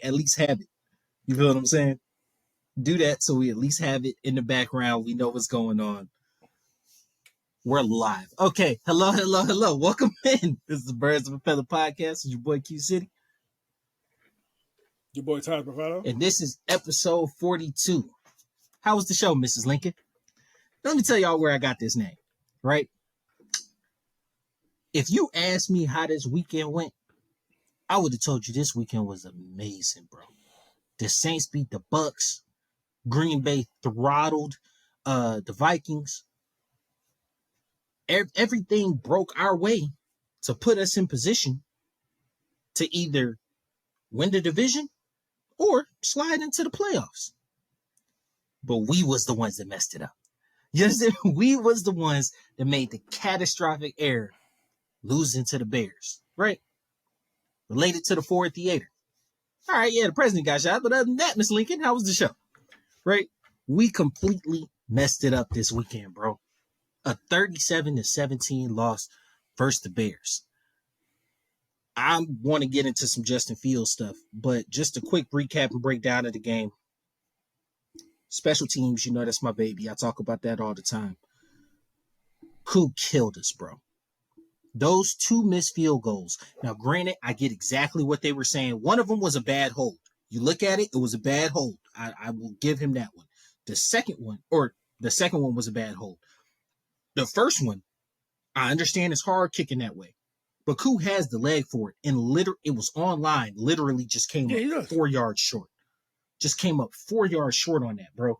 at least have it. You feel what I'm saying? Do that so we at least have it in the background. We know what's going on. We're live. Okay. Hello, hello, hello. Welcome in. This is the Birds of a Feather podcast. It's your boy Q City. Your boy Todd Bravado. And this is episode 42. How was the show, Mrs. Lincoln? Let me tell y'all where I got this name, right? If you asked me how this weekend went, I would have told you this weekend was amazing, bro. The Saints beat the Bucks. Green Bay throttled the Vikings. Everything broke our way to put us in position to either win the division or slide into the playoffs. But we was the ones that messed it up. You understand? We was the ones that made the catastrophic error losing to the Bears, right? Related to the Ford Theater. All right, yeah, the president got shot. But other than that, Miss Lincoln, how was the show? Right? We completely messed it up this weekend, bro. A 37-17 loss versus the Bears. I want to get into some Justin Fields stuff, but just a quick recap and breakdown of the game. Special teams, you know that's my baby. I talk about that all the time. Who killed us, bro? Those two missed field goals. Now, granted, I get exactly what they were saying. One of them was a bad hold. You look at it, it was a bad hold. I will give him that one. The second one was a bad hold. The first one, I understand it's hard kicking that way. But who has the leg for it? And it was online, literally just came up 4 yards short. Just came up 4 yards short on that, bro.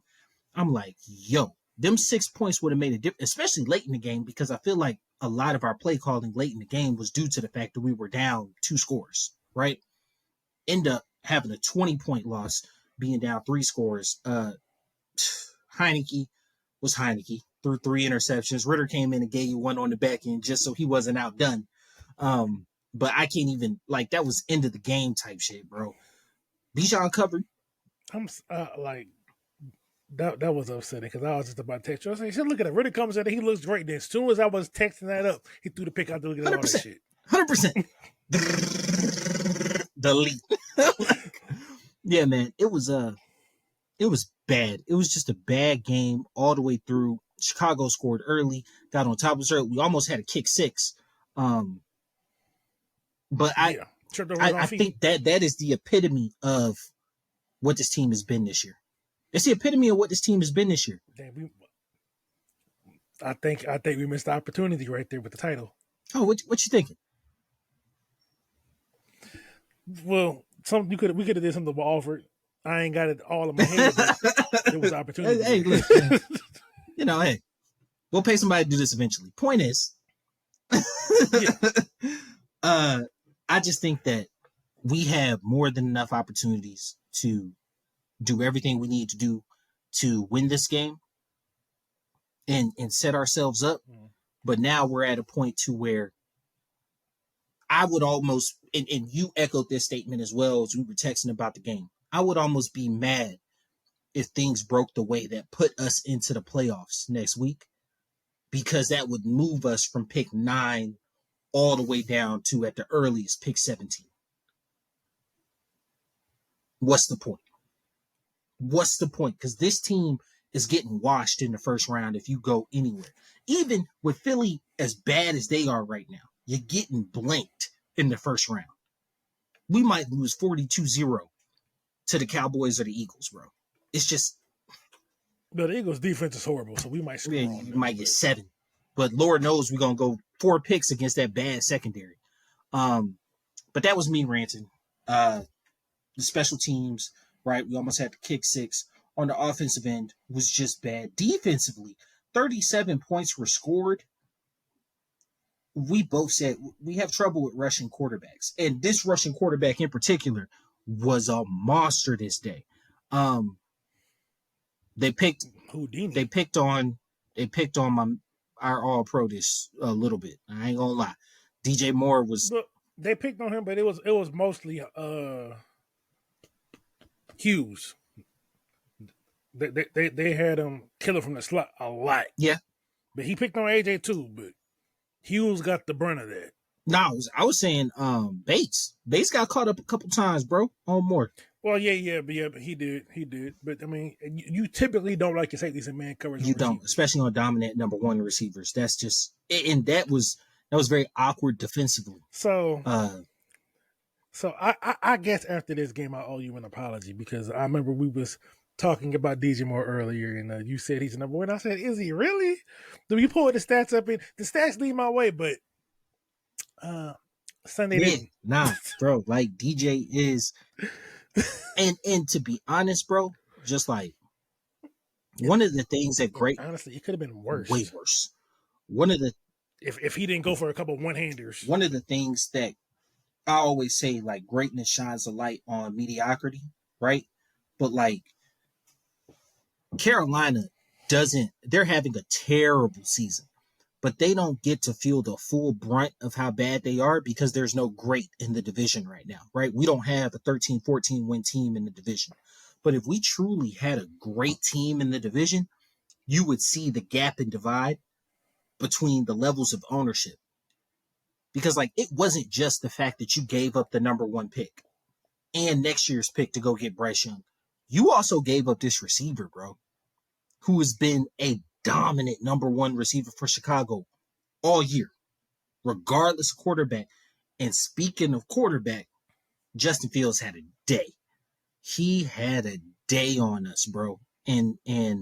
I'm like, yo, them 6 points would have made a difference, especially late in the game, because I feel like a lot of our play calling late in the game was due to the fact that we were down 2 scores, right? End up having a 20-point loss, being down 3 scores. Heineke was Heineke, threw 3 interceptions. Ritter came in and gave you one on the back end just so he wasn't outdone. But I can't even, like, that was end of the game type shit, bro. Bijan covered. I'm like, that was upsetting because I was just about to text you. I was like, look at it. Ritter comes in and he looks great. Then as soon as I was texting that up, he threw the pick out to look at all that shit. 100%. Delete. Yeah, man. It was bad. It was just a bad game all the way through. Chicago scored early, got on top of us early. We almost had a kick 6. But I think that is the epitome of what this team has been this year. It's the epitome of what this team has been this year. Damn, I think we missed the opportunity right there with the title. Oh, what you thinking? Well, we could have did something with Alford. I ain't got it all in my head, but there was opportunity. Hey, look, hey, we'll pay somebody to do this eventually. Point is, I just think that we have more than enough opportunities to do everything we need to do to win this game and set ourselves up. But now we're at a point to where I would almost, and you echoed this statement as well as we were texting about the game, I would almost be mad if things broke the way that put us into the playoffs next week, because that would move us from pick 9 all the way down to, at the earliest, pick 17. What's the point? What's the point? Because this team is getting washed in the first round if you go anywhere. Even with Philly as bad as they are right now, you're getting blanked in the first round. We might lose 42-0 to the Cowboys or the Eagles, bro. It's just... But the Eagles' defense is horrible, so we might score. Yeah, you might get 7. But Lord knows we're going to go 4 picks against that bad secondary. But that was me ranting. The special teams, right? We almost had to kick 6. On the offensive end was just bad. Defensively, 37 points were scored. We both said we have trouble with rushing quarterbacks. And this rushing quarterback in particular was a monster this day. They picked Houdini. They picked on our all pro this a little bit. I ain't gonna lie. DJ Moore was. Look, they picked on him, but it was mostly Hughes. They had him killing from the slot a lot. Yeah, but he picked on AJ too. But Hughes got the brunt of that. No, I was saying Bates. Bates got caught up a couple times, bro. On more. Well, but he did. But I mean, you typically don't like your safeties and man coverage on You don't, receivers. especially on dominant number one receivers. That's just and that was very awkward defensively. So, Uh I guess after this game, I owe you an apology because I remember we was talking about DJ Moore earlier, and you said he's number one. I said, is he really? Then you pulled the stats up, and the stats lead my way, but Sunday yeah, didn't. nah, bro. Like DJ is and to be honest, bro, just like one of the things that great Honestly, it could have been way worse worse. One of the if he didn't go for a couple one handers. one of the things that I always say, like, greatness shines a light on mediocrity, right? But like Carolina they're having a terrible season, but they don't get to feel the full brunt of how bad they are because there's no great in the division right now, right? We don't have a 13-14 win team in the division. But if we truly had a great team in the division, you would see the gap and divide between the levels of ownership. Because like it wasn't just the fact that you gave up the number one pick and next year's pick to go get Bryce Young. You also gave up this receiver, bro, who has been a dominant number one receiver for Chicago all year, regardless of quarterback. And speaking of quarterback, Justin Fields had a day. He had a day on us, bro. And I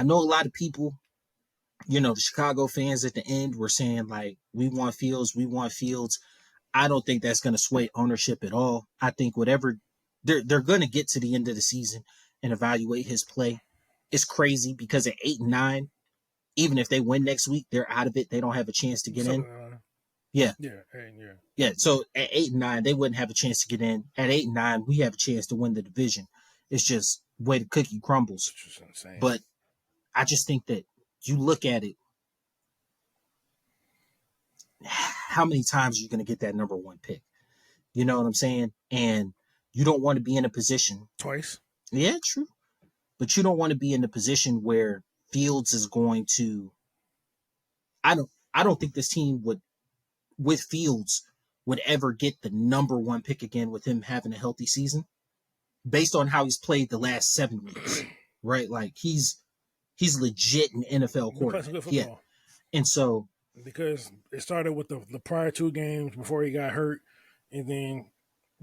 know a lot of people, the Chicago fans at the end were saying like, we want Fields, we want Fields. I don't think that's going to sway ownership at all. I think whatever they're going to get to the end of the season and evaluate his play. It's crazy because at 8-9, even if they win next week, they're out of it. They don't have a chance to get in. Yeah. Yeah. So at 8-9, they wouldn't have a chance to get in. At 8-9, we have a chance to win the division. It's just the way the cookie crumbles. But I just think that you look at it, how many times are you going to get that number one pick? You know what I'm saying? And you don't want to be in a position twice. Yeah, true. But you don't want to be in a position where Fields is going to. I don't think this team with Fields would ever get the number one pick again with him having a healthy season, based on how he's played the last 7 weeks. Right? Like he's legit an NFL quarterback. Yeah. And so because it started with the prior 2 games before he got hurt, and then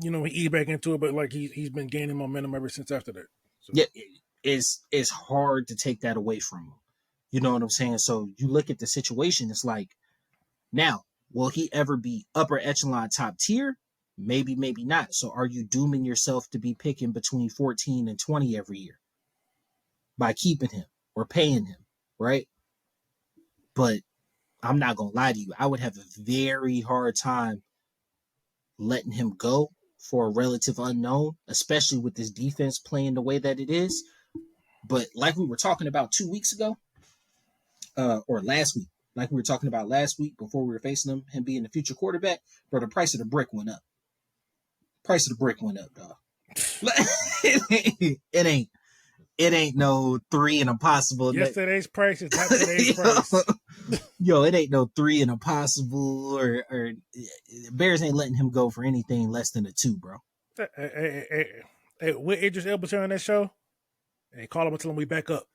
he eased back into it, but like he's been gaining momentum ever since after that. So. Yeah, it's hard to take that away from him. You know what I'm saying? So you look at the situation, it's like, now, will he ever be upper echelon top tier? Maybe, maybe not. So are you dooming yourself to be picking between 14 and 20 every year by keeping him or paying him, right? But I'm not going to lie to you. I would have a very hard time letting him go for a relative unknown, especially with this defense playing the way that it is. But like we were talking about 2 weeks ago, or last week, like we were talking about last week before we were facing him being the future quarterback, bro, the price of the brick went up. Price of the brick went up, dog. it ain't no 3 and impossible. Yesterday's price is not today's price. Yo, it ain't no 3 and impossible, or Bears ain't letting him go for anything less than a 2, bro. Hey, with Idris Elba on that show, hey, call him and tell him we back up.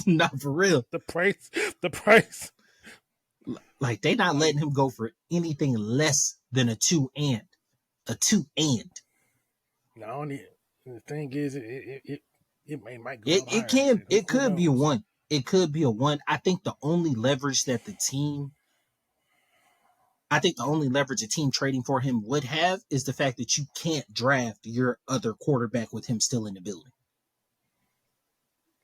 Not for real. The price. Like they not letting him go for anything less than a 2 and. No, the thing is, it might go. It could be a 1. It could be a 1. I think the only leverage a team trading for him would have is the fact that you can't draft your other quarterback with him still in the building.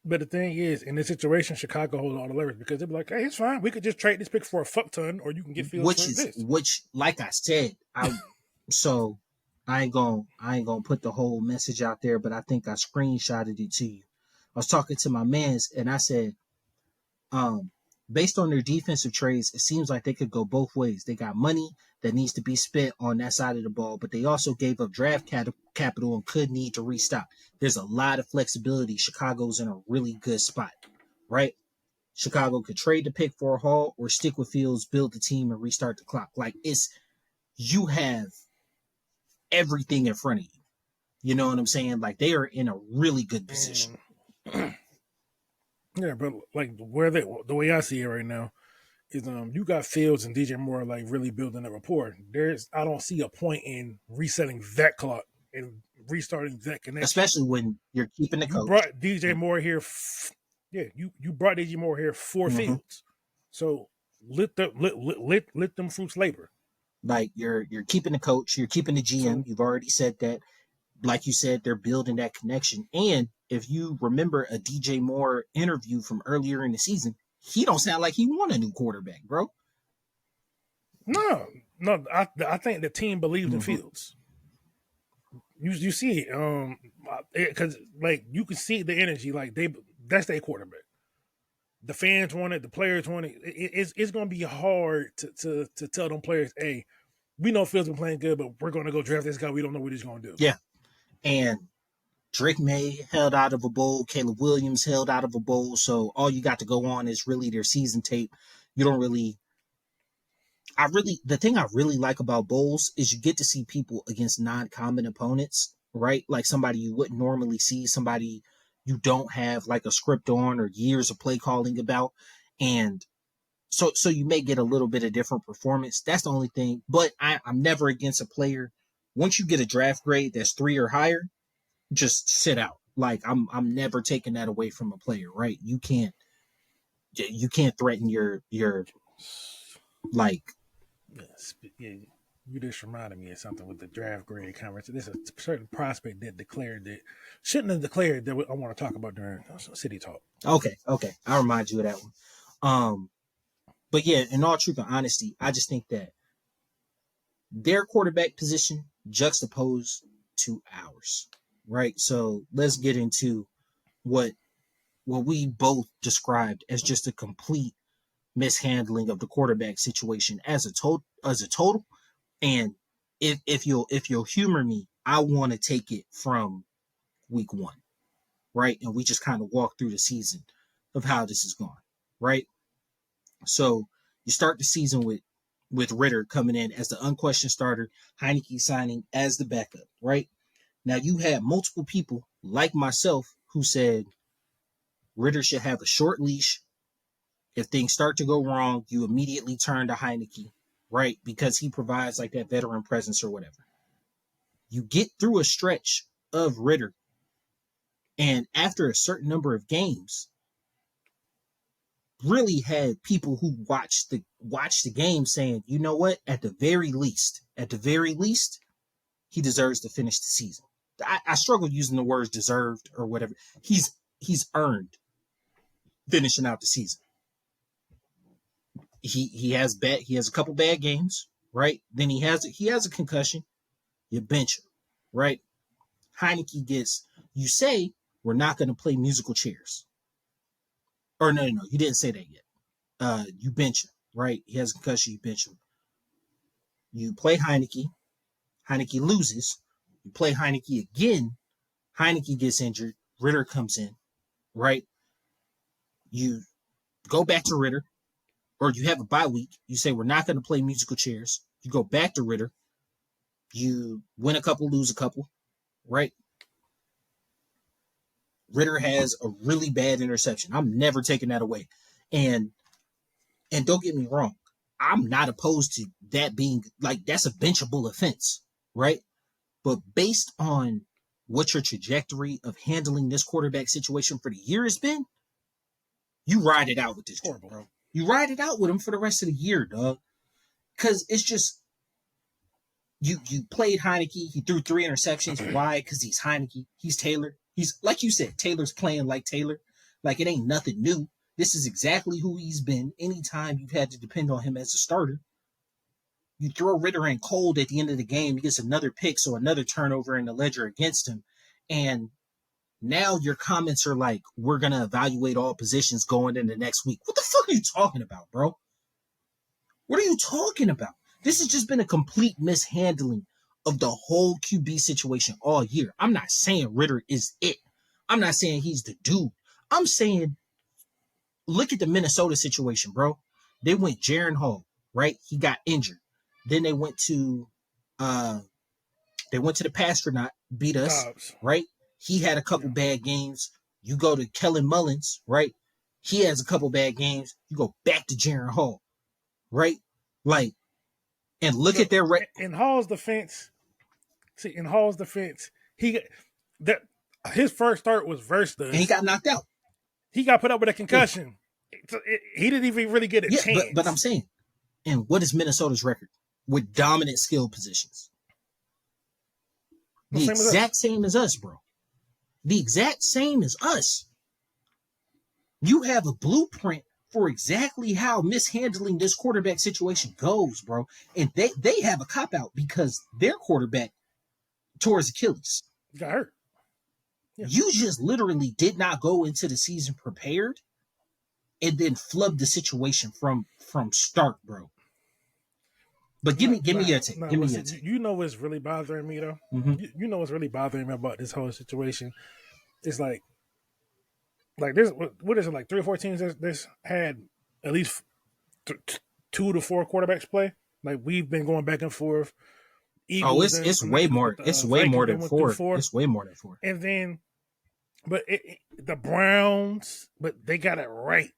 But the thing is, in this situation, Chicago holds all the leverage because they'll be like, hey, it's fine. We could just trade this pick for a fuck ton, or you can get Fields for this. Which, like I said, so I ain't gonna put the whole message out there, but I think I screenshotted it to you. I was talking to my mans and I said, based on their defensive trades, it seems like they could go both ways. They got money that needs to be spent on that side of the ball, but they also gave up draft capital and could need to restock. There's a lot of flexibility. Chicago's in a really good spot, right? Chicago could trade the pick for a haul or stick with Fields, build the team, and restart the clock. Like, you have everything in front of you. You know what I'm saying? Like, they are in a really good position. Yeah, but like the way I see it right now is you got Fields and DJ Moore like really building a rapport. I don't see a point in resetting that clock and restarting that connection. Especially when you're keeping the You coach. brought DJ Moore here. You brought DJ Moore here for Fields. So let them fruits labor. Like, you're keeping the coach, you're keeping the GM. You've already said that. Like you said, they're building that connection. And if you remember a DJ Moore interview from earlier in the season, he don't sound like he want a new quarterback, bro. No. I think the team believed in Fields. You see it, because like you can see the energy. Like that's their quarterback. The fans want it. The players want it. It's going to be hard to tell them players, hey, we know Fields been playing good, but we're going to go draft this guy. We don't know what he's going to do. Yeah. And Drake May held out of a bowl. Caleb Williams held out of a bowl. So all you got to go on is really their season tape. You don't really... the thing I really like about bowls is you get to see people against non-common opponents, right? Like somebody you wouldn't normally see, somebody you don't have like a script on or years of play calling about. And so you may get a little bit of different performance. That's the only thing. But I'm never against a player. Once you get a draft grade that's 3 or higher, just sit out. Like I'm never taking that away from a player, right? You can't threaten your like... Yeah, you just reminded me of something with the draft grade conference. There's a certain prospect that declared that shouldn't have declared that I want to talk about during City Talk. Okay. I'll remind you of that one. But yeah, in all truth and honesty, I just think that their quarterback position juxtaposed to ours, right? So let's get into what we both described as just a complete mishandling of the quarterback situation as a total. And if you'll humor me, I want to take it from week 1, right? And we just kind of walk through the season of how this is going, right? So you start the season with Ritter coming in as the unquestioned starter, Heineke signing as the backup, right? Now you had multiple people like myself who said Ritter should have a short leash. If things start to go wrong, you immediately turn to Heineke, right? Because he provides like that veteran presence or whatever. You get through a stretch of Ritter, and after a certain number of games, really had people who watched the game saying, you know what, at the very least, he deserves to finish the season. I struggle using the words deserved or whatever. He's earned finishing out the season. He has a couple bad games, right? Then he has a concussion. You bench him, right? Heineke gets, you say we're not going to play musical chairs. Or no, you didn't say that yet. You bench him, right? He has a concussion, you bench him. You play Heineke. Heineke loses. You play Heineke again. Heineke gets injured. Ritter comes in, right? You go back to Ritter, or you have a bye week. You say, we're not going to play musical chairs. You go back to Ritter. You win a couple, lose a couple, right? Ritter has a really bad interception. I'm never taking that away. And don't get me wrong, I'm not opposed to that being like, that's a benchable offense, right? But based on what your trajectory of handling this quarterback situation for the year has been, you ride it out with this dude, bro. You ride it out with him for the rest of the year, dog. Because it's just, you played Heineke. He threw 3 interceptions. Why? Because he's Heineke. He's Taylor. He's, like you said, Taylor's playing like Taylor. Like, it ain't nothing new. This is exactly who he's been anytime you've had to depend on him as a starter. You throw Ritter in cold at the end of the game, he gets another pick, so another turnover in the ledger against him. And now your comments are like, we're going to evaluate all positions going into next week. What the fuck are you talking about, bro? What are you talking about? This has just been a complete mishandling of the whole QB situation all year. I'm not saying Ritter is it. I'm not saying he's the dude. I'm saying look at the Minnesota situation, bro. They went Jaron Hall, right? He got injured. Then they went to the Pastronaut, beat us, Dobbs. right? He had a couple bad games. You go to Kellen Mullins, right? He has a couple bad games. You go back to Jaron Hall, right? Like, and look at their in Hall's defense. See, in Hall's defense, his first start was versus us. And he got knocked out. He got put up with a concussion. Yeah. He didn't even really get a chance. But I'm saying, and what is Minnesota's record with dominant skill positions? The exact same as us, bro. The exact same as us. You have a blueprint for exactly how mishandling this quarterback situation goes, bro. And they have a cop-out because their quarterback tore his Achilles. Got hurt. Yeah. You just literally did not go into the season prepared and then flubbed the situation from start, bro. But give me your take. Give me your take. You know what's really bothering me, though? Mm-hmm. You know what's really bothering me about this whole situation? It's like there's, what is it, like 3 or 4 teams that's had at least 2 to 4 quarterbacks play? Like, we've been going back and forth. Eagles it's way more. It's way more than 4. It's way more than 4. And then, but the Browns, but they got it right.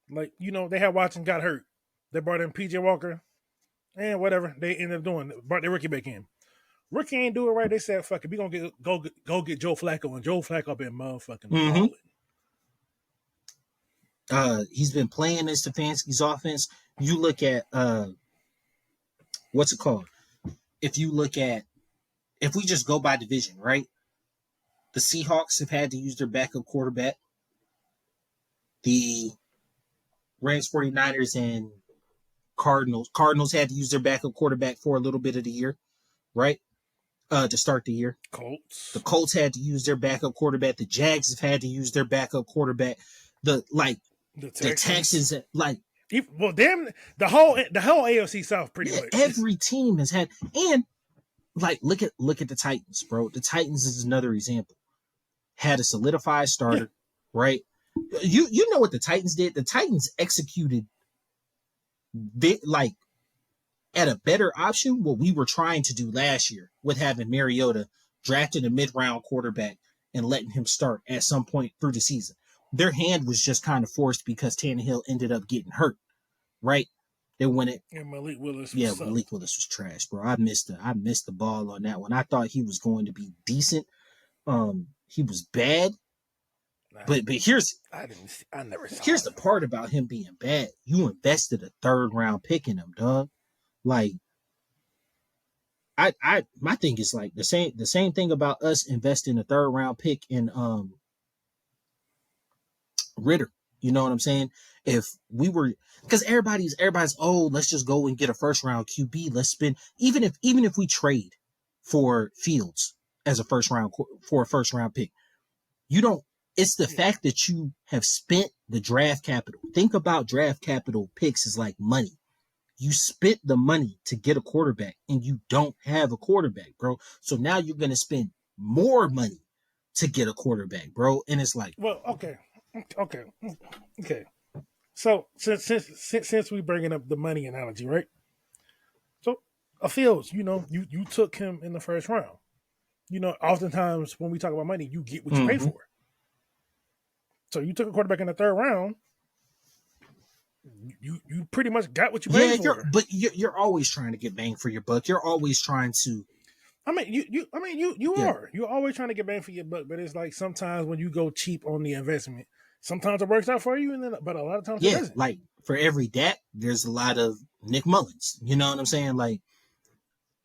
Like, they had Watson got hurt. They brought in PJ Walker. And whatever they ended up doing, brought their rookie back in. Rookie ain't do it right. They said, "Fuck it, we gonna go get Joe Flacco," and Joe Flacco been motherfucking balling. He's been playing this Stefanski's offense. You look at what's it called? If we just go by division, right? The Seahawks have had to use their backup quarterback. The Rams, 49ers, and Cardinals had to use their backup quarterback for a little bit of the year, right? To start the year. Colts. The Colts had to use their backup quarterback. The Jags have had to use their backup quarterback. The Texans, like, well, damn, the whole AFC South pretty much. Every team has had, and like look at the Titans, bro. The Titans is another example. Had a solidified starter, right? You know what the Titans did? The Titans executed at a better option what we were trying to do last year with having Mariota drafting a mid-round quarterback and letting him start at some point through the season. Their hand was just kind of forced because Tannehill ended up getting hurt, right? They won it. And Malik Willis. Malik Willis was trash, bro. I missed the ball on that one. I thought he was going to be decent. He was bad. But here's the part about him being bad. You invested a 3rd round pick in him, dog. Like, my thing is like the same thing about us investing a 3rd round pick in Ritter. You know what I'm saying? If we were, because everybody's let's just go and get a 1st round QB. Let's spend even if we trade for Fields as a 1st round pick. You don't. It's the fact that you have spent the draft capital. Think about draft capital picks as like money. You spent the money to get a quarterback and you don't have a quarterback, bro. So now you're going to spend more money to get a quarterback, bro. And it's like, well, okay. So since we bringing up the money analogy, right? So Fields, you took him in the 1st round. Oftentimes when we talk about money, you get what you pay for. So you took a quarterback in the 3rd round. You pretty much got what you paid for. But you're always trying to get bang for your buck. You're always trying to. I mean, you are. You're always trying to get bang for your buck. But it's like sometimes when you go cheap on the investment, sometimes it works out for you, but a lot of times it doesn't. Like for every Dak, there's a lot of Nick Mullins. You know what I'm saying? Like,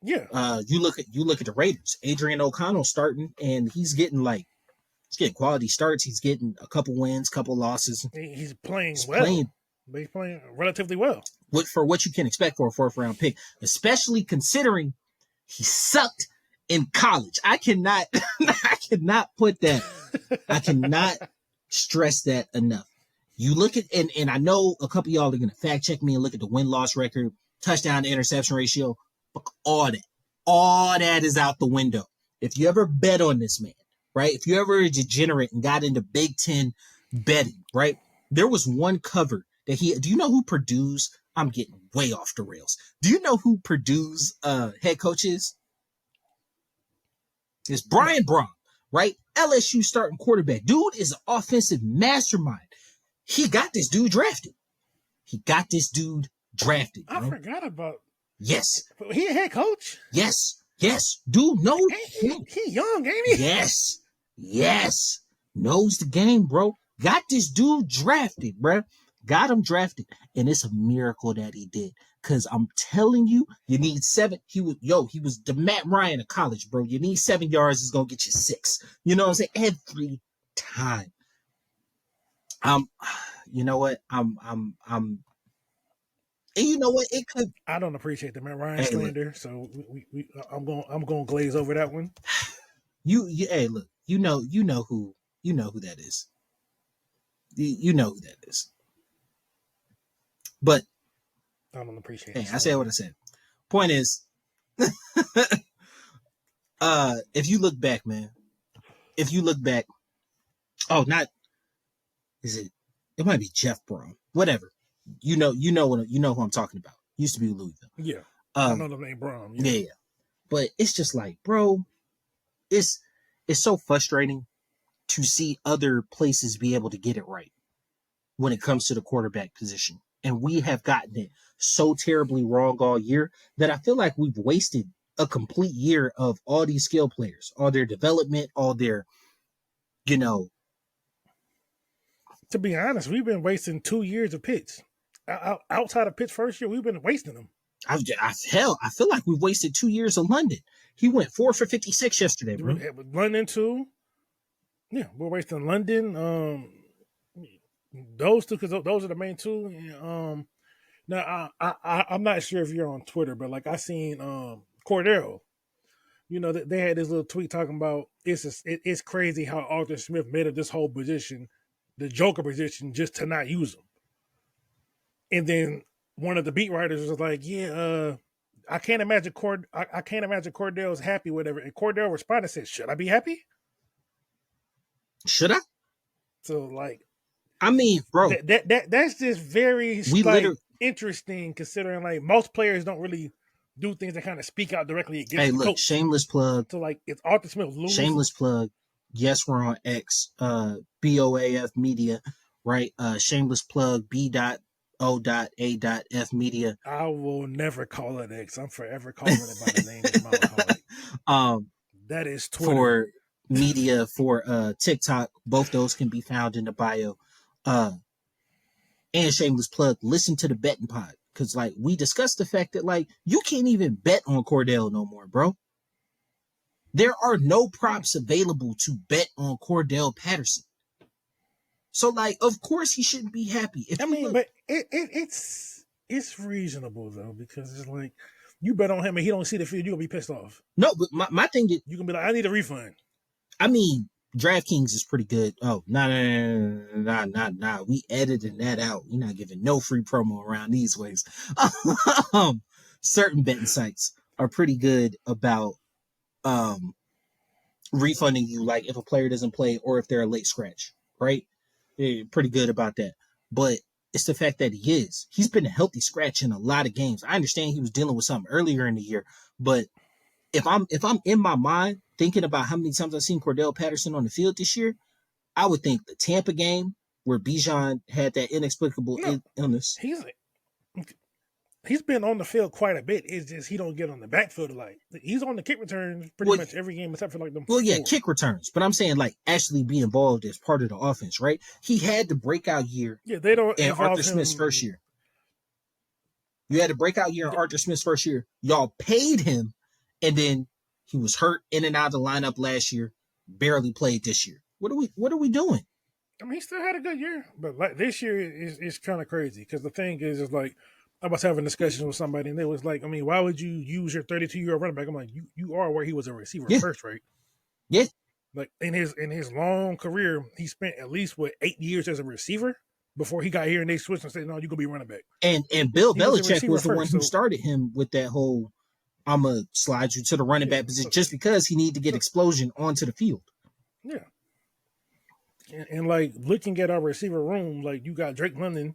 you look at the Raiders. Adrian O'Connell starting, and he's getting quality starts. He's getting a couple wins, couple losses. He's playing well. He's playing relatively well. For what you can expect for a 4th round pick, especially considering he sucked in college. I cannot put that. I cannot stress that enough. You look at, and I know a couple of y'all are going to fact check me and look at the win-loss record, touchdown to interception ratio. All that is out the window. If you ever bet on this man, right? If you ever a degenerate and got into Big Ten betting, right? There was one cover that do you know who Purdue's, I'm getting way off the rails. Do you know who Purdue's head coach is? It's No, Brian Brom, right? LSU starting quarterback. Dude is an offensive mastermind. He got this dude drafted. I Bro. forgot about. Yes. He a head coach. Yes. Dude knows. He young, ain't he? Yes. Knows the game, bro. Got this dude drafted, bro. Got him drafted. And it's a miracle that he did. Cause I'm telling you, you need 7. He was the Matt Ryan of college, bro. You need 7 yards, he's gonna get you 6. You know what I'm saying? Every time. You know what? And you know what? It could. I don't appreciate the Matt Ryan slander, so I'm going to glaze over that one. Hey, look. You know who that is. You know who that is. But I don't appreciate. Hey, I said what I said. Point is, if you look back, man. Oh, not is it? It might be Jeff Brom. Whatever. You know who I'm talking about. Used to be Louisville. Yeah. I know the name Brom. Yeah. But it's just like, bro, it's so frustrating to see other places be able to get it right when it comes to the quarterback position. And we have gotten it so terribly wrong all year that I feel like we've wasted a complete year of all these skill players, all their development, all their, To be honest, we've been wasting 2 years of Pitts. Outside of Pitt's first year, we've been wasting them. I feel like we've wasted 2 years of London. He went 4 for 56 yesterday, bro. London too. Yeah, we're wasting London. Those two, because those are the main two. Now I'm not sure if you're on Twitter, but like I seen Cordero. You know, they had this little tweet talking about it's crazy how Arthur Smith made of this whole position, the Joker position, just to not use him. And then one of the beat writers was like, "Yeah, I can't imagine Cordell's happy, whatever." And Cordell responded and said, "Should I be happy? Should I?" So like, I mean, bro, that's just very interesting considering like most players don't really do things that kind of speak out directly against the coach. Shameless plug. So like, it's Arthur Smith lose. Shameless plug. Yes, we're on X, BOAF Media, right? Shameless plug, B.O.A.F Media. I will never call it X. I'm forever calling it by the name of my alcoholic. That is Twitter. For media, for TikTok, both those can be found in the bio. And shameless plug, listen to the betting pod. Because, like, we discussed the fact that, like, you can't even bet on Cordell no more, bro. There are no props available to bet on Cordell Patterson. So, like, of course he shouldn't be happy. But it's reasonable, though, because it's like, you bet on him and he don't see the field, you're going to be pissed off. No, but my thing is... You can be like, I need a refund. I mean, DraftKings is pretty good. Oh, nah. We editing that out. We're not giving no free promo around these ways. Certain betting sites are pretty good about refunding you, like if a player doesn't play or if they're a late scratch, right? They're pretty good about that. But it's the fact that he's been a healthy scratch in a lot of games. I understand he was dealing with something earlier in the year, but if I'm in my mind thinking about how many times I've seen Cordell Patterson on the field this year, I would think the Tampa game where Bijan had that inexplicable illness. He's been on the field quite a bit. It's just he don't get on the backfield a lot. He's on the kick returns pretty much every game except for like them. Well, yeah, kick returns. But I'm saying like actually be involved as part of the offense, right? He had the breakout year. Yeah, they don't. In Arthur Smith's first year. You had a breakout year in Arthur Smith's first year. Y'all paid him, and then he was hurt in and out of the lineup last year. Barely played this year. What are we doing? I mean, he still had a good year, but like this year is kind of crazy because the thing is like. I was having a discussion with somebody, and they was like, I mean, why would you use your 32-year-old running back? I'm like, you are where he was a receiver first, right? Yeah. Like in his long career, he spent at least 8 years as a receiver before he got here, and they switched and said, no, you gonna be running back. And Bill Belichick was the one who started him with that whole, I'm gonna slide you to the running back position just because he needed to get explosion onto the field. Yeah. And like looking at our receiver room, like you got Drake London,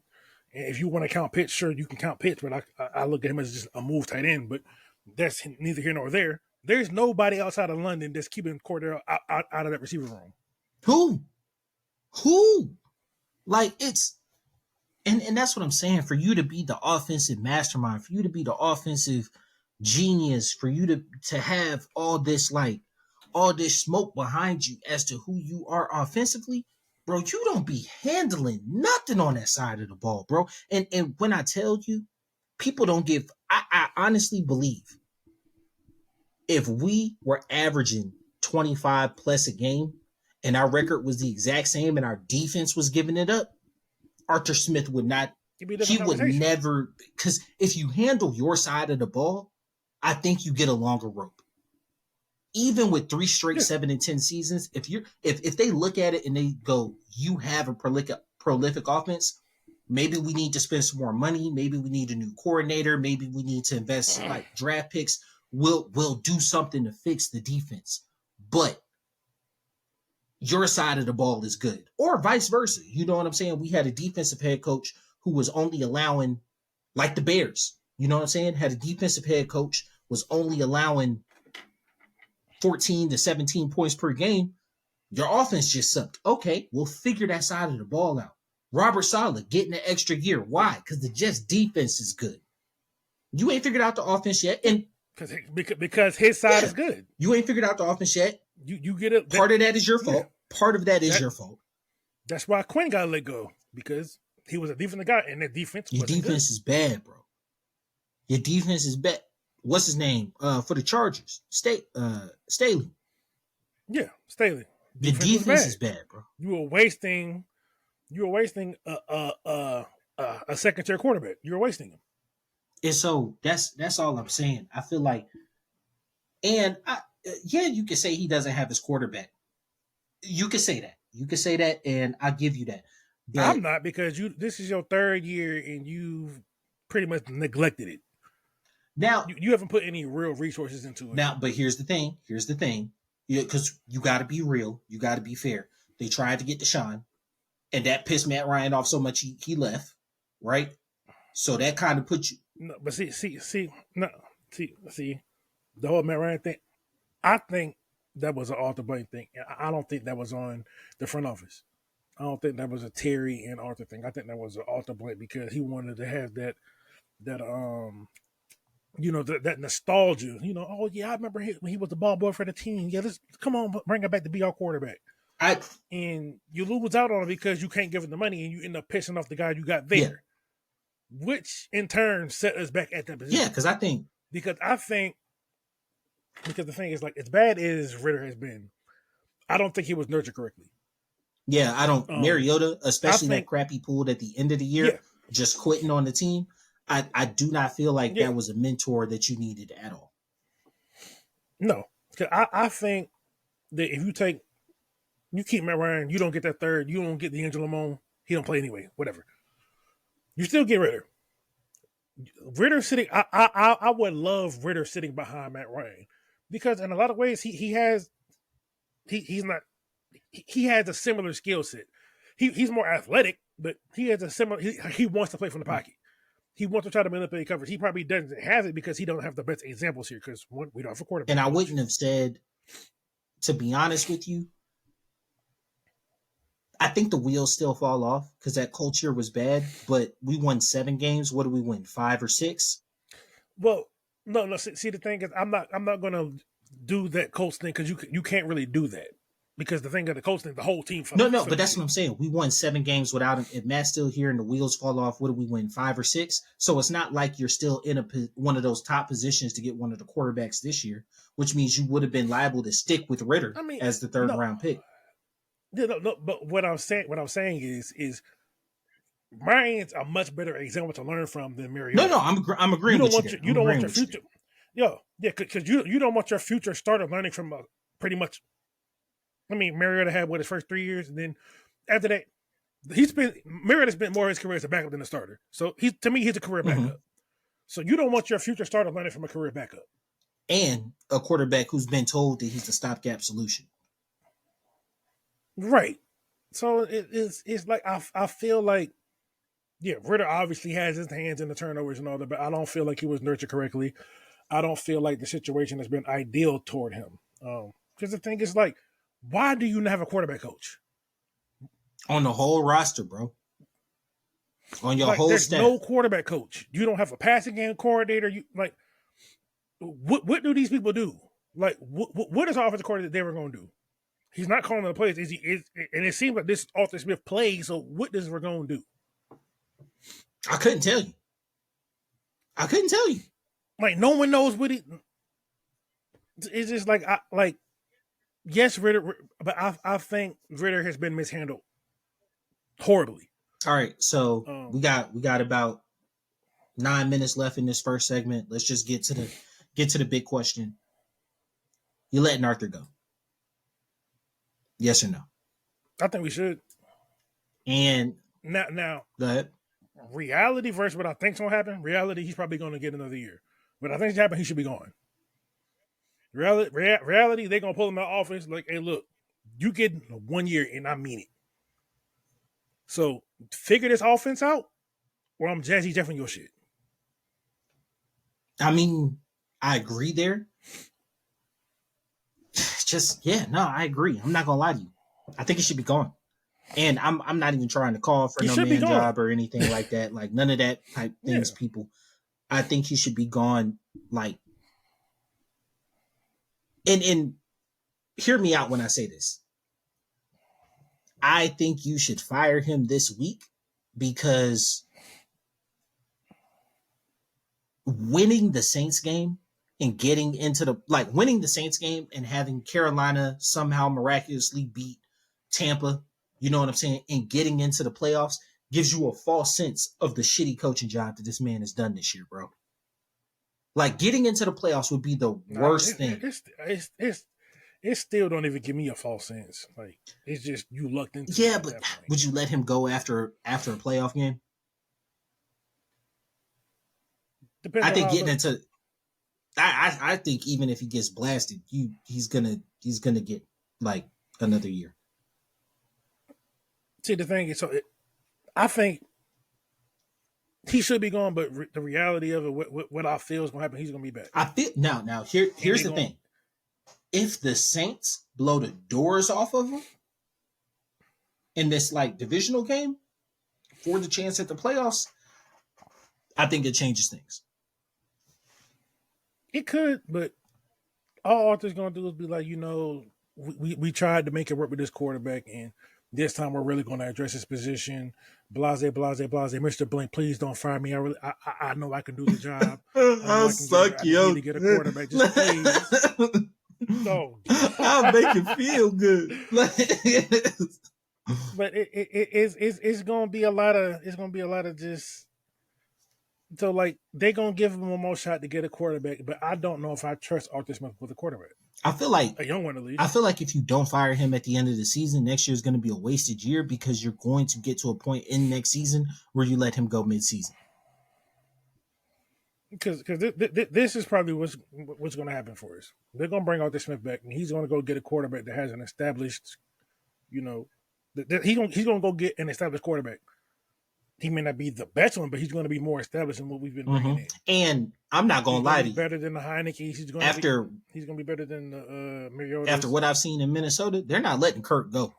and if you want to count Pitts, sure you can count Pitts, but I look at him as just a move tight end. But that's neither here nor there. There's nobody outside of London that's keeping Cordell out of that receiver room. Who? Who? Like it's and that's what I'm saying. For you to be the offensive mastermind, for you to be the offensive genius, for you to have all this smoke behind you as to who you are offensively, bro, you don't be handling nothing on that side of the ball, bro. And when I tell you, people don't give I honestly believe if we were averaging 25 plus a game and our record was the exact same and our defense was giving it up, Arthur Smith would not, he would never, because if you handle your side of the ball, I think you get a longer rope. Even with 3 straight 7-10 seasons, if they look at it and they go, you have a prolific offense, maybe we need to spend some more money, maybe we need a new coordinator, maybe we need to invest like draft picks. We'll do something to fix the defense. But your side of the ball is good. Or vice versa. You know what I'm saying? We had a defensive head coach who was only allowing, like the Bears, you know what I'm saying? Had a defensive head coach, was only allowing 14 to 17 points per game. Your offense just sucked. Okay, we'll figure that side of the ball out. Robert Saleh getting an extra year. Why? Because the Jets defense is good. You ain't figured out the offense yet. And because his side is good. You ain't figured out the offense yet. You get it. Part of that is your fault. Yeah. Part of that is your fault. That's why Quinn got let go, because he was a defensive guy, and that defense. Your defense is bad, bro. Your defense is bad. What's his name? For the Chargers, Staley. Yeah, Staley. The defense is bad, bro. You were wasting a second tier quarterback. You were wasting him. And so that's all I'm saying. I feel like, and you can say he doesn't have his quarterback. You can say that, and I'll give you that. But I'm not, because this is your 3rd year and you've pretty much neglected it. Now you haven't put any real resources into it. Now, but here's the thing. Because you got to be real, you got to be fair. They tried to get Deshaun, and that pissed Matt Ryan off so much he left, right? So that kind of put you. No, but see, the whole Matt Ryan thing. I think that was an Arthur Blank thing. I don't think that was on the front office. I don't think that was a Terry and Arthur thing. I think that was an Arthur Blank, because he wanted to have that that nostalgia. Oh yeah, I remember when he was the ball boy for the team. Yeah, let's come on, bring it back to be our quarterback. And you lose out on it because you can't give him the money, and you end up pissing off the guy you got there, which in turn set us back at that position. Yeah, because the thing is, like, as bad as Ritter has been, I don't think he was nurtured correctly. Yeah, I don't. Mariota, especially that crap he pulled at the end of the year, just quitting on the team. I do not feel like that was a mentor that you needed at all. No, because I think that if you keep Matt Ryan, you don't get that third, you don't get D'Angelo Lamone, he don't play anyway, whatever. You still get Ritter. Ritter sitting, I would love Ritter sitting behind Matt Ryan, because in a lot of ways he has a similar skill set. He's more athletic, but he has a similar. He wants to play from the pocket. He wants to try to manipulate coverage. He probably doesn't have it because he don't have the best examples here, because we don't have a quarterback. And I wouldn't have said, to be honest with you, I think the wheels still fall off because that culture was bad, but we won 7 games. What did we win? 5 or 6? Well, no. See, the thing is, I'm not going to do that Colts thing, because you can't really do that, because the thing of the Colts thing, the whole team. No, but that's what I'm saying. We won 7 games without him. If Matt's still here and the wheels fall off, what do we win? 5 or 6? So it's not like you're still in one of those top positions to get one of the quarterbacks this year, which means you would have been liable to stick with Ritter as the third round pick. No. But what I'm saying is Ryan's a much better example to learn from than Mariota. No, I'm agreeing with you. You don't want your future. Because you don't want your future starter learning from pretty much. I mean, Mariota had his first 3 years, and then after that, Mariota's spent more of his career as a backup than a starter. So to me, he's a career backup. Mm-hmm. So you don't want your future starter learning from a career backup. And a quarterback who's been told that he's the stopgap solution. Right. So it's like I feel like, yeah, Ritter obviously has his hands in the turnovers and all that, but I don't feel like he was nurtured correctly. I don't feel like the situation has been ideal toward him. Because the thing is, like, why do you not have a quarterback coach? On the whole roster, bro. On your Like, whole there's staff. no quarterback coach. You don't have a passing game coordinator. You like, what do these people do? Like, what is offensive coordinator they were going to do? He's not calling the plays. And it seems like this Arthur Smith plays. So what is we're going to do? I couldn't tell you. Like, no one knows what he. It's just like yes, Ritter, but I think Ritter has been mishandled horribly. All right, so we got about 9 minutes left in this first segment. Let's just get to the big question. You letting Arthur go? Yes or no? I think we should. And Now, go ahead. reality versus what I think's gonna happen. Reality, he's probably gonna get another year. But I think it's happened. He should be gone. Reality, they're gonna pull him out of office. Like, hey, look, you get 1 year, and I mean it. So figure this offense out, or I'm Jazzy Jeff in your shit. I mean, I agree there. Just I agree. I'm not gonna lie to you. I think he should be gone. And I'm not even trying to call for no man job or anything like that. Like none of that type things, people. I think he should be gone. Like, and hear me out when I say this. I think you should fire him this week because winning the Saints game and getting into winning the Saints game and having Carolina somehow miraculously beat Tampa, you know what I'm saying, and getting into the playoffs gives you a false sense of the shitty coaching job that this man has done this year, bro. Like, getting into the playoffs would be the worst thing. It still don't even give me a false sense. Like, it's just you lucked into. Yeah, but would you let him go after a playoff game? Depends I think getting into. I think even if he gets blasted, he's gonna get like another year. See, the thing is, I think he should be gone, but the reality of it, what I feel is going to happen, he's going to be back. I feel now. Here's the thing: if the Saints blow the doors off of him in this like divisional game for the chance at the playoffs, I think it changes things. It could, but all Arthur's going to do is be like, we tried to make it work with this quarterback, and this time we're really going to address his position. Blase. Mr. Blink, please don't fire me. I know I can do the job. I'll suck you. I need to get a quarterback. Just please. No. I'll make you feel good. But it's going to be a lot of just. So, like, they're going to give him one more shot to get a quarterback, but I don't know if I trust Arthur Smith with a quarterback. I feel like a young one at least. I feel like if you don't fire him at the end of the season, next year is going to be a wasted year because you're going to get to a point in next season where you let him go mid-season. Because this is probably what's going to happen for us. They're going to bring Arthur Smith back, and he's going to go get a quarterback that has an established, he's going to go get an established quarterback. He may not be the best one, but he's going to be more established than what we've been bringing in. And I'm not going to lie to you. Better than the Heineke. He's going to be better than the Mariota. After what I've seen in Minnesota, they're not letting Kirk go.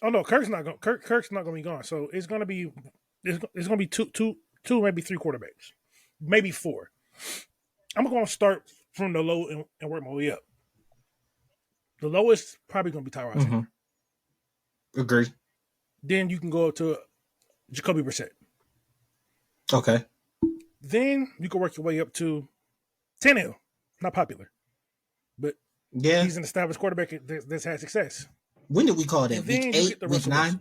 Oh no, Kirk's not going to be gone. So it's going to be two, maybe three quarterbacks, maybe four. I'm going to start from the low and work my way up. The lowest probably going to be Tyrod Taylor. Agree. Then you can go up to Jacoby Brissett. Okay. Then you can work your way up to Tannehill. Not popular, but he's an established quarterback that's had success. When did we call that? Week 8, week 9?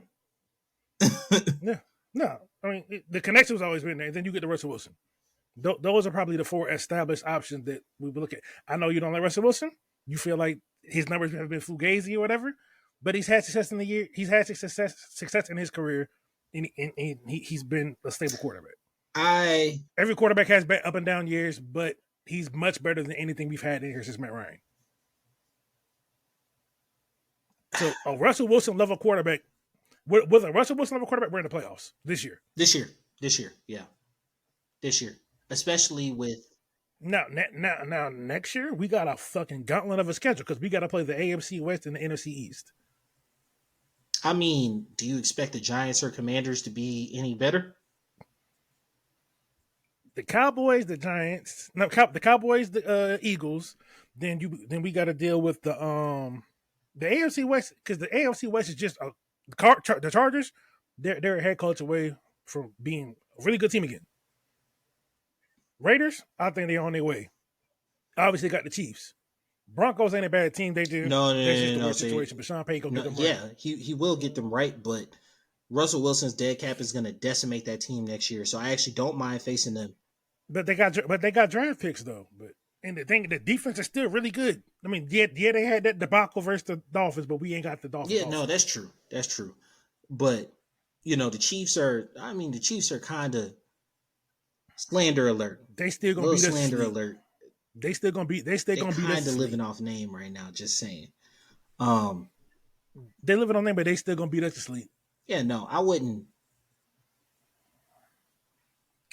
Yeah. No, I mean, the connection's always been there. Then you get the Russell Wilson. Those are probably the four established options that we would look at. I know you don't like Russell Wilson. You feel like his numbers have been fugazi or whatever, but he's had success in the year. He's had success in his career. And he's been a stable quarterback. Every quarterback has up and down years, but he's much better than anything we've had in here since Matt Ryan. So a Russell Wilson level quarterback, with a Russell Wilson level quarterback, we're in the playoffs this year. This year, yeah, this year, especially with. Now, next year we got a fucking gauntlet of a schedule because we got to play the AFC West and the NFC East. I mean, do you expect the Giants or Commanders to be any better? The Cowboys, the Giants, no, the Cowboys, the Eagles. Then we got to deal with the AFC West because the AFC West is just the Chargers. They're a head coach away from being a really good team again. Raiders, I think they're on their way. Obviously, got the Chiefs. Broncos ain't a bad team. They do. That's just the worst situation. But Sean Payton gonna get them right. Yeah, he will get them right. But Russell Wilson's dead cap is going to decimate that team next year. So I actually don't mind facing them. But they got draft picks though. And the defense is still really good. I mean, yeah, they had that debacle versus the Dolphins, but we ain't got the Dolphins. Yeah, no, that's true. That's true. But the Chiefs are. I mean, the Chiefs are kind of slander alert. They still gonna be slander alert. They still gonna be. They still gonna be kind of living off name right now. Just saying. They living on name, but they still gonna beat us to sleep. Yeah, no, I wouldn't.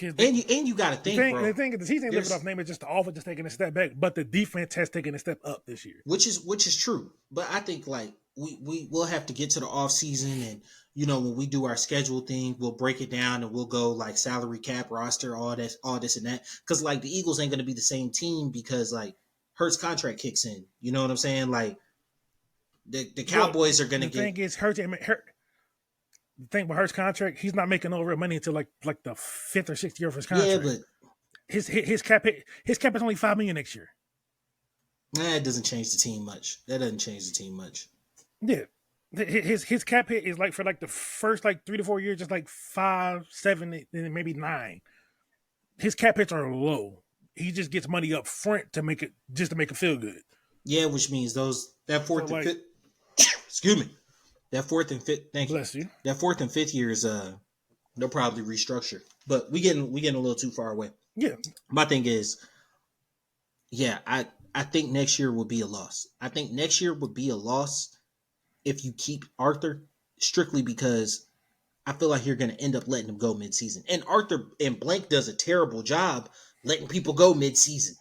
And you got to think, bro. The thing is, the season ain't living off name. It's just the offense just taking a step back, but the defense has taken a step up this year, which is true. But I think like we will have to get to the off season, and when we do our schedule thing, we'll break it down and we'll go like salary cap, roster, all this and that. Because like the Eagles ain't going to be the same team because like Hurts contract kicks in. You know what I'm saying? Like the Cowboys are going to get. The thing is, Hurts. The thing with Hurts' contract, he's not making no real money until like the 5th or 6th year of his contract. Yeah, but his cap is only $5 million next year. That doesn't change the team much. Yeah, his cap hit is like for like the first like 3 to 4 years, just like 5, 7, and maybe 9. His cap hits are low. He just gets money up front to make it feel good. Yeah, which means that fourth and fifth. Excuse me. That fourth and fifth. Thank you. Bless you. That 4th and 5th years, they'll probably restructure. But we getting a little too far away. Yeah. My thing is, yeah, I think next year will be a loss. I think next year would be a loss if you keep Arthur, strictly because I feel like you're going to end up letting him go mid-season. And Arthur and Blank does a terrible job letting people go mid-season.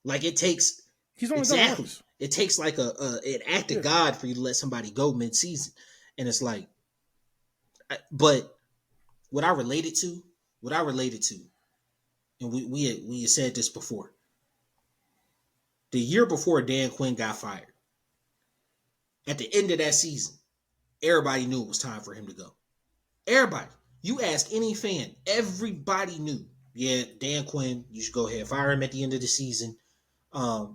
Like it takes. He's only done once. It takes like an act of God for you to let somebody go mid-season. And it's like, but what I related to, and we had said this before. The year before Dan Quinn got fired, at the end of that season, everybody knew it was time for him to go. Everybody. You ask any fan, everybody knew. Yeah, Dan Quinn, you should go ahead, fire him at the end of the season.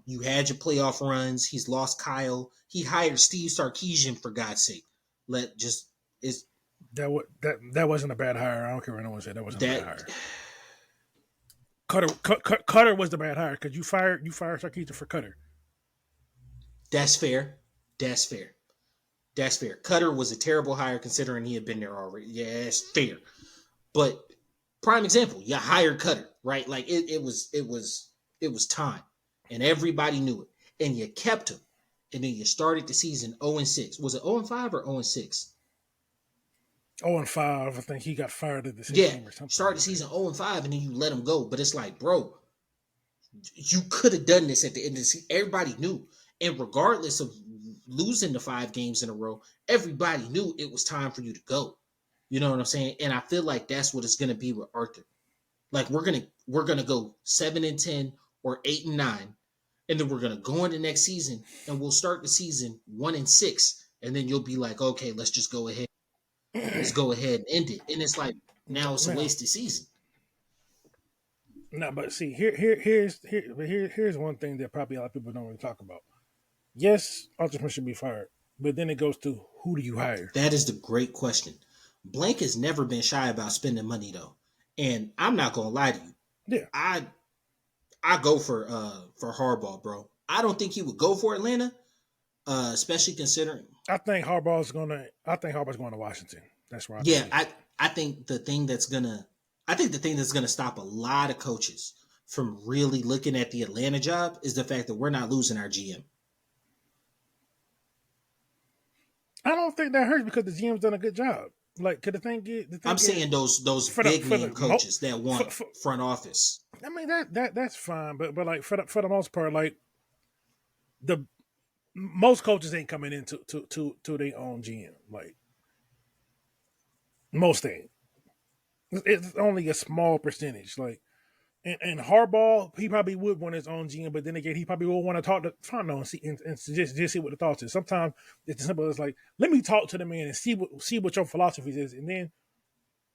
You had your playoff runs. He's lost Kyle. He hired Steve Sarkisian, for God's sake. That wasn't a bad hire. I don't care what anyone said. That wasn't a bad hire. Cutter was the bad hire because you fired Sarkisian for Cutter. That's fair. Cutter was a terrible hire considering he had been there already. Yeah, it's fair. But prime example, you hired Cutter, right? Like it was time. And everybody knew it. And you kept him. And then you started the season 0-6. Was it 0-5 or 0-6? 0-5. I think he got fired at the same game or something. Started the season 0-5 and then you let him go. But it's like, bro, you could have done this at the end of the season. Everybody knew. And regardless of losing the 5 games in a row, everybody knew it was time for you to go. You know what I'm saying? And I feel like that's what it's going to be with Arthur. Like we're gonna go 7-10 or 8-9. And then we're going to go into next season and we'll start the season 1-6. And then you'll be like, okay, let's just go ahead. Let's go ahead and end it. And it's like, now it's a wasted season. No, but see, here's one thing that probably a lot of people don't really talk about. Yes, Arthur Smith should be fired. But then it goes to, who do you hire? That is the great question. Blank has never been shy about spending money, though. And I'm not going to lie to you. Yeah. I go for Harbaugh, bro. I don't think he would go for Atlanta, especially considering. I think Harbaugh's going to Washington. That's right. I think the thing that's gonna stop a lot of coaches from really looking at the Atlanta job is the fact that we're not losing our GM. I don't think that hurts because the GM's done a good job. Like, cause the thing I'm is saying those for big the name coaches that want front office. I mean that's fine, but like for the most part, like the most coaches ain't coming into to their own GM. Like most ain't. It's only a small percentage. Like and Harbaugh, he probably would want his own GM, but then again, he probably will want to talk to Fano and see and just see what the thoughts is. Sometimes it's as simple as like, let me talk to the man and see what your philosophy is, and then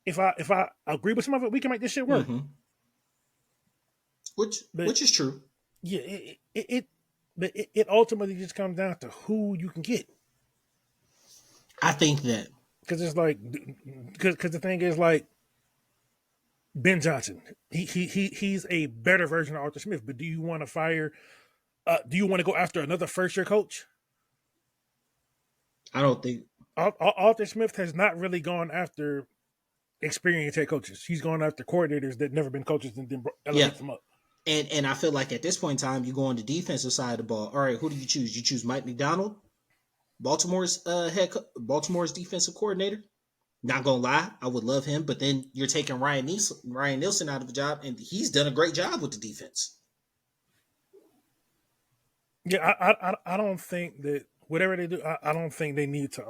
if I agree with some of it, we can make this shit work. Mm-hmm. But Which is true. yeah, it ultimately just comes down to who you can get. I think that Because it's like, because the thing is like Ben Johnson, he's a better version of Arthur Smith. But do you want to fire? Do you want to go after another first year coach? I don't think Arthur Smith has not really gone after experienced head coaches. He's gone after coordinators that never been coaches and then elevate them up. And I feel like at this point in time, you go on the defensive side of the ball. All right, who do you choose? You choose Mike McDonald, Baltimore's Baltimore's defensive coordinator. Not gonna lie, I would love him, but then you're taking Ryan Nielsen out of the job, and he's done a great job with the defense. Yeah, I don't think that whatever they do, I don't think they need to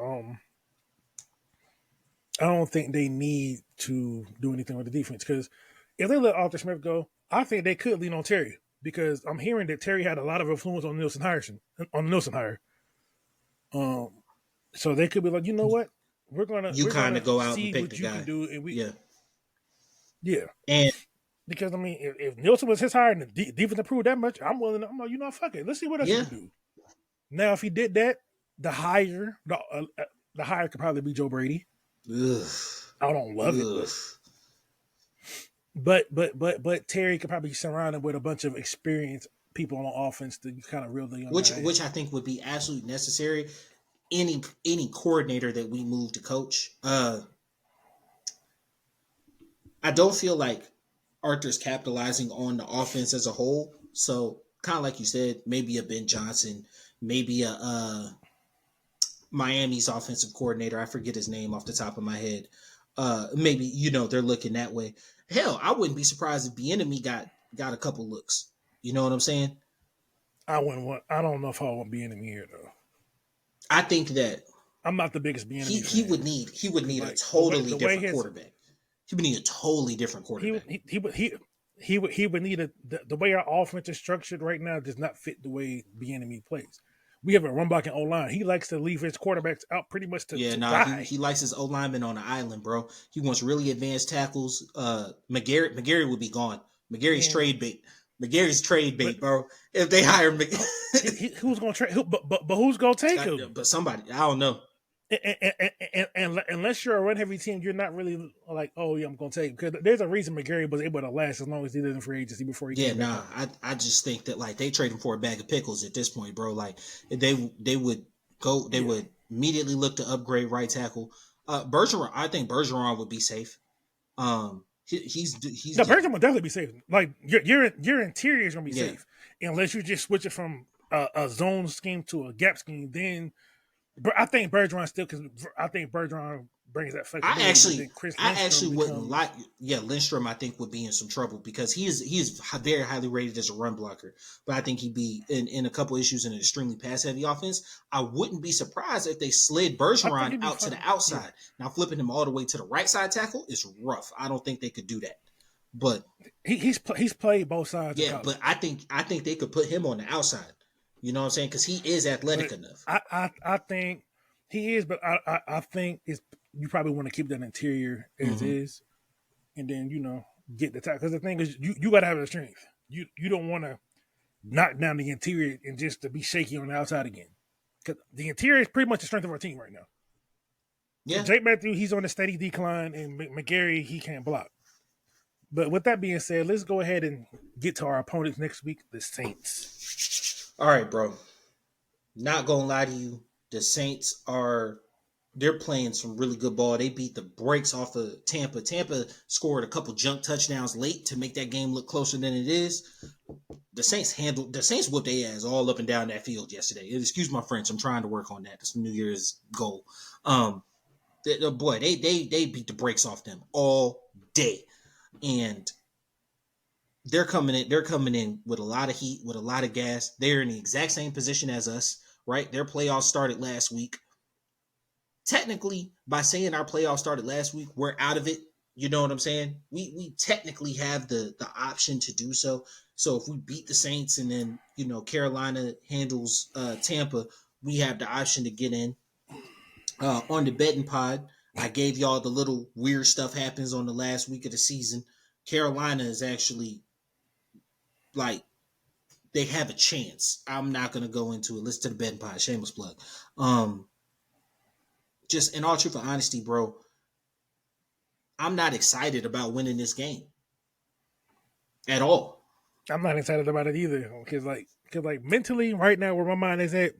I don't think they need to do anything with the defense because if they let Arthur Smith go, I think they could lean on Terry because I'm hearing that Terry had a lot of influence on Nielsen hire. So they could be like, you know what, we're gonna Go out and see pick what the you guy. can do, and Yeah. And because I mean, if Nielsen was his hire and the defense improved that much, I'm willing. I'm like, you know, fuck it, let's see what else you can do. Now, if he did that, the hire could probably be Joe Brady. Ugh. I don't love it, but Terry could probably surround him with a bunch of experienced people on offense to kind of reel the young guy in. Which I think would be absolutely necessary. Any coordinator that we move to coach, I don't feel like Arthur's capitalizing on the offense as a whole. So kind of like you said, maybe a Ben Johnson, maybe a Miami's offensive coordinator. I forget his name off the top of my head. Maybe they're looking that way. Hell, I wouldn't be surprised if Bieniemy got a couple looks. You know what I'm saying? I don't know if I want Bieniemy here though. I think that I'm not the biggest Bieniemy he fan. would need like, a totally different quarterback. He would need a totally different quarterback. He would need the way our offense is structured right now does not fit the way Bieniemy plays. We have a run block and O line. He likes to leave his quarterbacks out pretty much to die. He likes his O lineman on the island, bro. He wants really advanced tackles. McGarry would be gone. McGarry's trade bait, bro. If they hire who's going to trade? But who's going to take him? But somebody, I don't know. And unless you're a run heavy team, you're not really like, oh yeah, I'm going to take him. Because there's a reason McGarry was able to last as long as he did in free agency before he came back. I just think that like they trade him for a bag of pickles at this point, bro. Like they would immediately look to upgrade right tackle. Bergeron, I think Bergeron would be safe. He's Bergeron would definitely be safe. Like your interior is gonna be safe unless you just switch it from a zone scheme to a gap scheme. Then I think Bergeron still because I think Bergeron brings that flexibility. I actually wouldn't like. Yeah, Lindstrom I think would be in some trouble because he is very highly rated as a run blocker. But I think he'd be in a couple issues in an extremely pass heavy offense. I wouldn't be surprised if they slid Bergeron out to the outside. Yeah. Now flipping him all the way to the right side tackle is rough. I don't think they could do that. But he's played both sides. Yeah, but I think they could put him on the outside. You know what I'm saying? Because he is athletic enough. I think he is, but I think you probably want to keep that interior as is, and then get the top. Because the thing is, you got to have the strength. You don't want to knock down the interior and just to be shaky on the outside again. Because the interior is pretty much the strength of our team right now. Yeah, so Jake Matthew, he's on a steady decline, and McGarry, he can't block. But with that being said, let's go ahead and get to our opponents next week, the Saints. All right, bro. Not gonna lie to you, the Saints are They're playing some really good ball. They beat the brakes off of Tampa. Tampa scored a couple junk touchdowns late to make that game look closer than it is. The Saints whooped their ass all up and down that field yesterday. Excuse my French. I'm trying to work on that. That's New Year's goal. Boy, they beat the brakes off them all day, and they're coming in. They're coming in with a lot of heat, with a lot of gas. They're in the exact same position as us, right? Their playoffs started last week. Technically, by saying our playoffs started last week, we're out of it. You know what I'm saying? We technically have the option to do so. So if we beat the Saints and then Carolina handles Tampa, we have the option to get in. On the betting pod, I gave y'all the little weird stuff happens on the last week of the season. Carolina is actually like they have a chance. I'm not gonna go into it. Listen to the betting pod, shameless plug. Just in all truth and honesty, bro, I'm not excited about winning this game at all. I'm not excited about it either because mentally right now where my mind is at,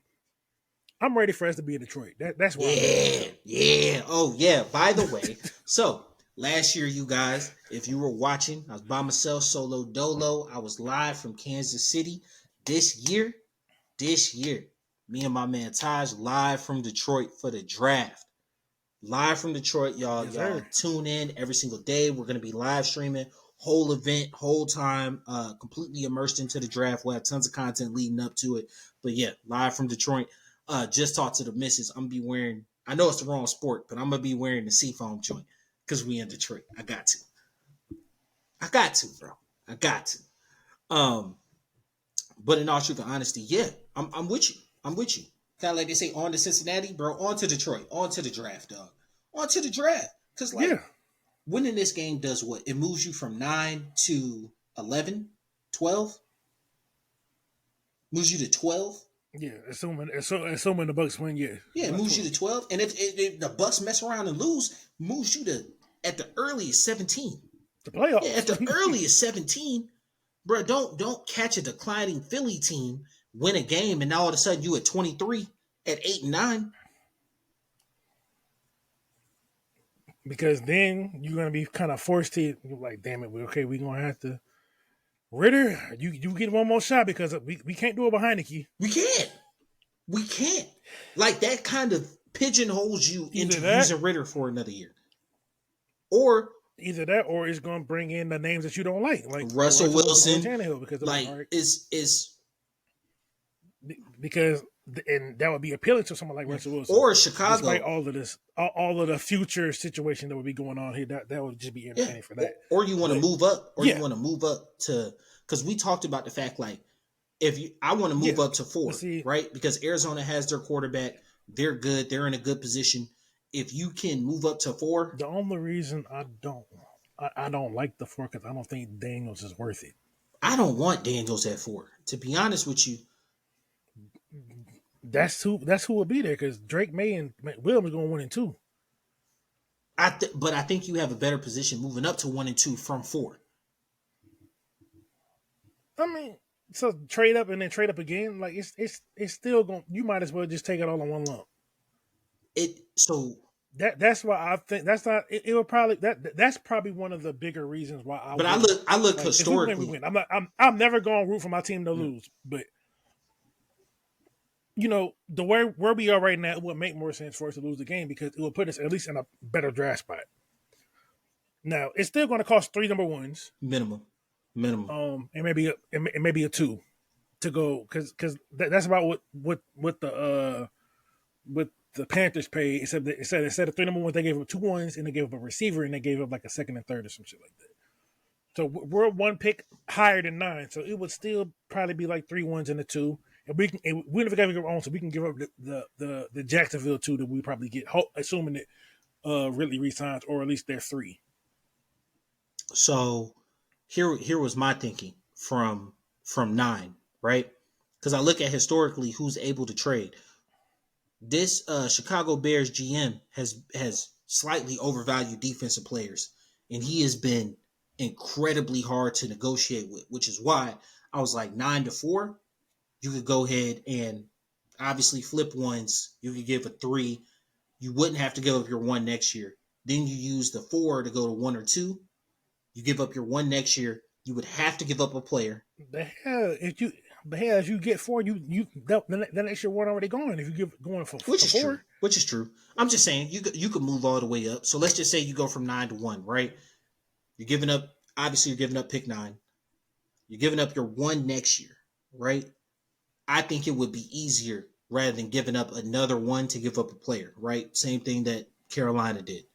I'm ready for us to be in Detroit. That's why. Yeah. Oh yeah. By the way, so last year, you guys, if you were watching, I was by myself, solo dolo. I was live from Kansas City. This year, me and my man Taj live from Detroit for the draft. Live from Detroit, y'all. Yes, y'all sir. tune in every single day. We're gonna be live streaming whole event, whole time, completely immersed into the draft. We'll have tons of content leading up to it. But yeah, live from Detroit. Just talked to the missus. I'm gonna be wearing. I know it's the wrong sport, but I'm gonna be wearing the Seafoam joint because we in Detroit. I got to, bro. I got to. But in all truth and honesty, yeah, I'm with you. I'm with you. Kind of like they say, on to Cincinnati, bro. On to Detroit. On to the draft, dog. On to the draft. Because, Yeah. winning this game does what? It moves you from 9 to 11, 12. Moves you to 12. Yeah, assuming the Bucks win, yeah. Yeah, it moves you to 12. And if the Bucks mess around and lose, moves you to, at the earliest, 17. The playoffs. Yeah, at the earliest, 17. Bro, don't catch a declining Philly team, win a game, and now all of a sudden you at 23 at 8 and 9. Because then you're gonna be kind of forced to like, damn it, we're gonna have to Ritter, you get one more shot because we can't do it behind the key. We can't. Like that kind of pigeonholes you into using Ritter for another year. Or either that, or it's going to bring in the names that you don't like Russell Wilson. Tannehill, because is because and that would be appealing to someone like Russell Wilson or Chicago. Despite all of the future situation that would be going on here, that would just be entertaining for that. Or you want to move up, you want to move up to, because we talked about the fact I want to move up to 4, right? Because Arizona has their quarterback, they're good, they're in a good position. If you can move up to 4, the only reason I don't like the 4 because I don't think Daniels is worth it. I don't want Daniels at 4. To be honest with you, that's who will be there because Drake May and Williams are going 1 and 2. But I think you have a better position moving up to 1 and 2 from 4. I mean, so trade up and then trade up again. Like it's still going. You might as well just take it all in one lump. That's why I think that's not. It will probably that's probably one of the bigger reasons why I. But I look historically. If we win, I'm never going to root for my team to lose. But the where we are right now, it would make more sense for us to lose the game because it will put us at least in a better draft spot. Now it's still going to cost 3 number ones minimum. And maybe a 2 to go because that's about what the Panthers paid. Except instead of 3 number ones, they gave up 2 1s and they gave up a receiver and they gave up like a 2nd and 3rd or some shit like that. So we're 1 pick higher than 9, so it would still probably be like 3 1s and a 2. And we never got to give our own, so we can give up the Jacksonville 2 that we probably get, assuming that Ridley resigns or at least they're 3. So here was my thinking from 9, right? Because I look at historically who's able to trade. This Chicago Bears GM has slightly overvalued defensive players, and he has been incredibly hard to negotiate with, which is why I was like 9 to 4. You could go ahead and obviously flip ones. You could give a 3 You wouldn't have to give up your one next year. Then you use the 4 to go to 1 or 2. You give up your one next year. You would have to give up a player. The hell, if you get 4, the next year one already gone. If you give going for Which is 4, true. Which is true. I'm just saying you could move all the way up. So let's just say you go from 9 to 1, right? You're giving up. Obviously, you're giving up pick 9. You're giving up your one next year, right? I think it would be easier rather than giving up another one to give up a player, right? Same thing that Carolina did.